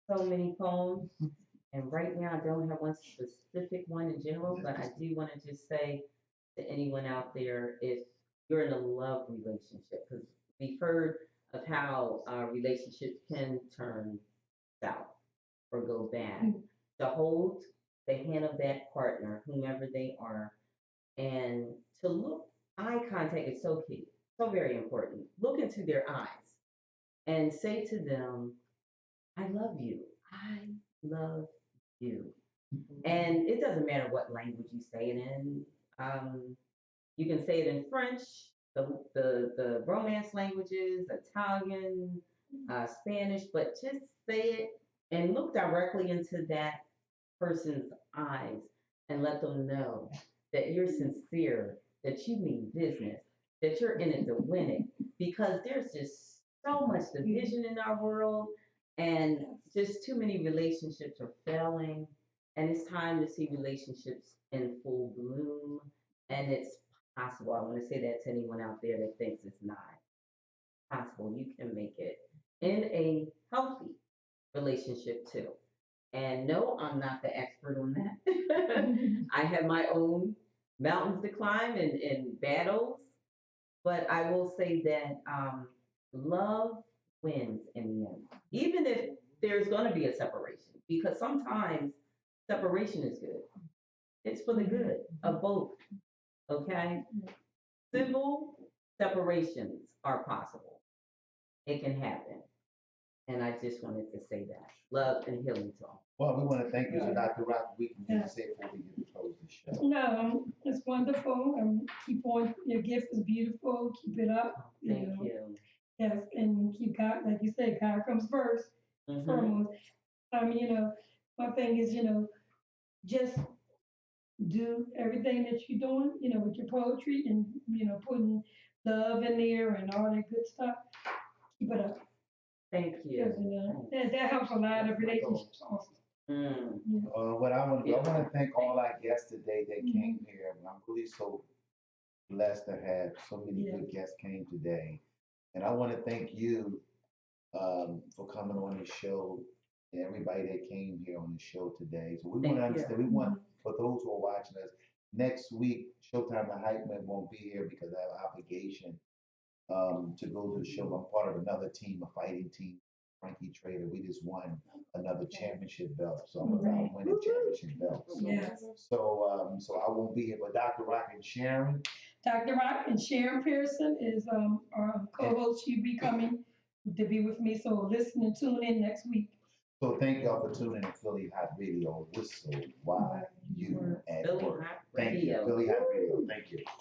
so many poems, and right now I don't have one specific one in general, but I do want to just say to anyone out there, if you're in a love relationship, because we've heard of how relationships can turn south or go bad, to hold the hand of that partner, whomever they are, and to look, eye contact is so key, so very important. Look into their eyes and say to them, I love you. I love you. And it doesn't matter what language you say it in. You can say it in French, the Romance languages, Italian, Spanish, but just say it and look directly into that person's eyes and let them know that you're sincere, that you mean business, that you're in it to win it. Because there's just so much division in our world, and just too many relationships are failing. And it's time to see relationships in full bloom. And it's possible. I want to say that to anyone out there that thinks it's not possible. You can make it in a healthy relationship too. And no, I'm not the expert on that. I have my own mountains to climb and battles, but I will say that love wins in the end, even if there's going to be a separation, because sometimes separation is good. It's for the good of both. Okay, civil separations are possible. It can happen. And I just wanted to say that. Love and healing to all. Well, we want to thank you, so Dr. Rock. We can just say before we get to close the show. No, it's wonderful. Keep on. Your gift is beautiful. Keep it up. Thank you. Yes, and keep God, like you said, God comes first. Foremost. My thing is, just do everything that you're doing, with your poetry and, putting love in there and all that good stuff. Keep it up. Thank you. That helps a lot of relationships also. What I want to thank all our guests today that came here. I'm really so blessed to have so many good guests came today. And I want to thank you for coming on the show and everybody that came here on the show today. So we want to understand, we want, for those who are watching us, next week, Showtime the Hype Man won't be here because I have an obligation to go to the show. I'm part of another team, a fighting team, Frankie Trader. We just won another championship belt. So I'm about winning championship belts. So I won't be here, but Dr. Rock and Sharon. Dr. Rock and Sharon Pearson is our co-host. She'll be coming to be with me. So listen and tune in next week. So thank y'all for tuning in to Philly Hot Radio. Whistle while you at work. Thank you, Philly Hot Radio. Thank you.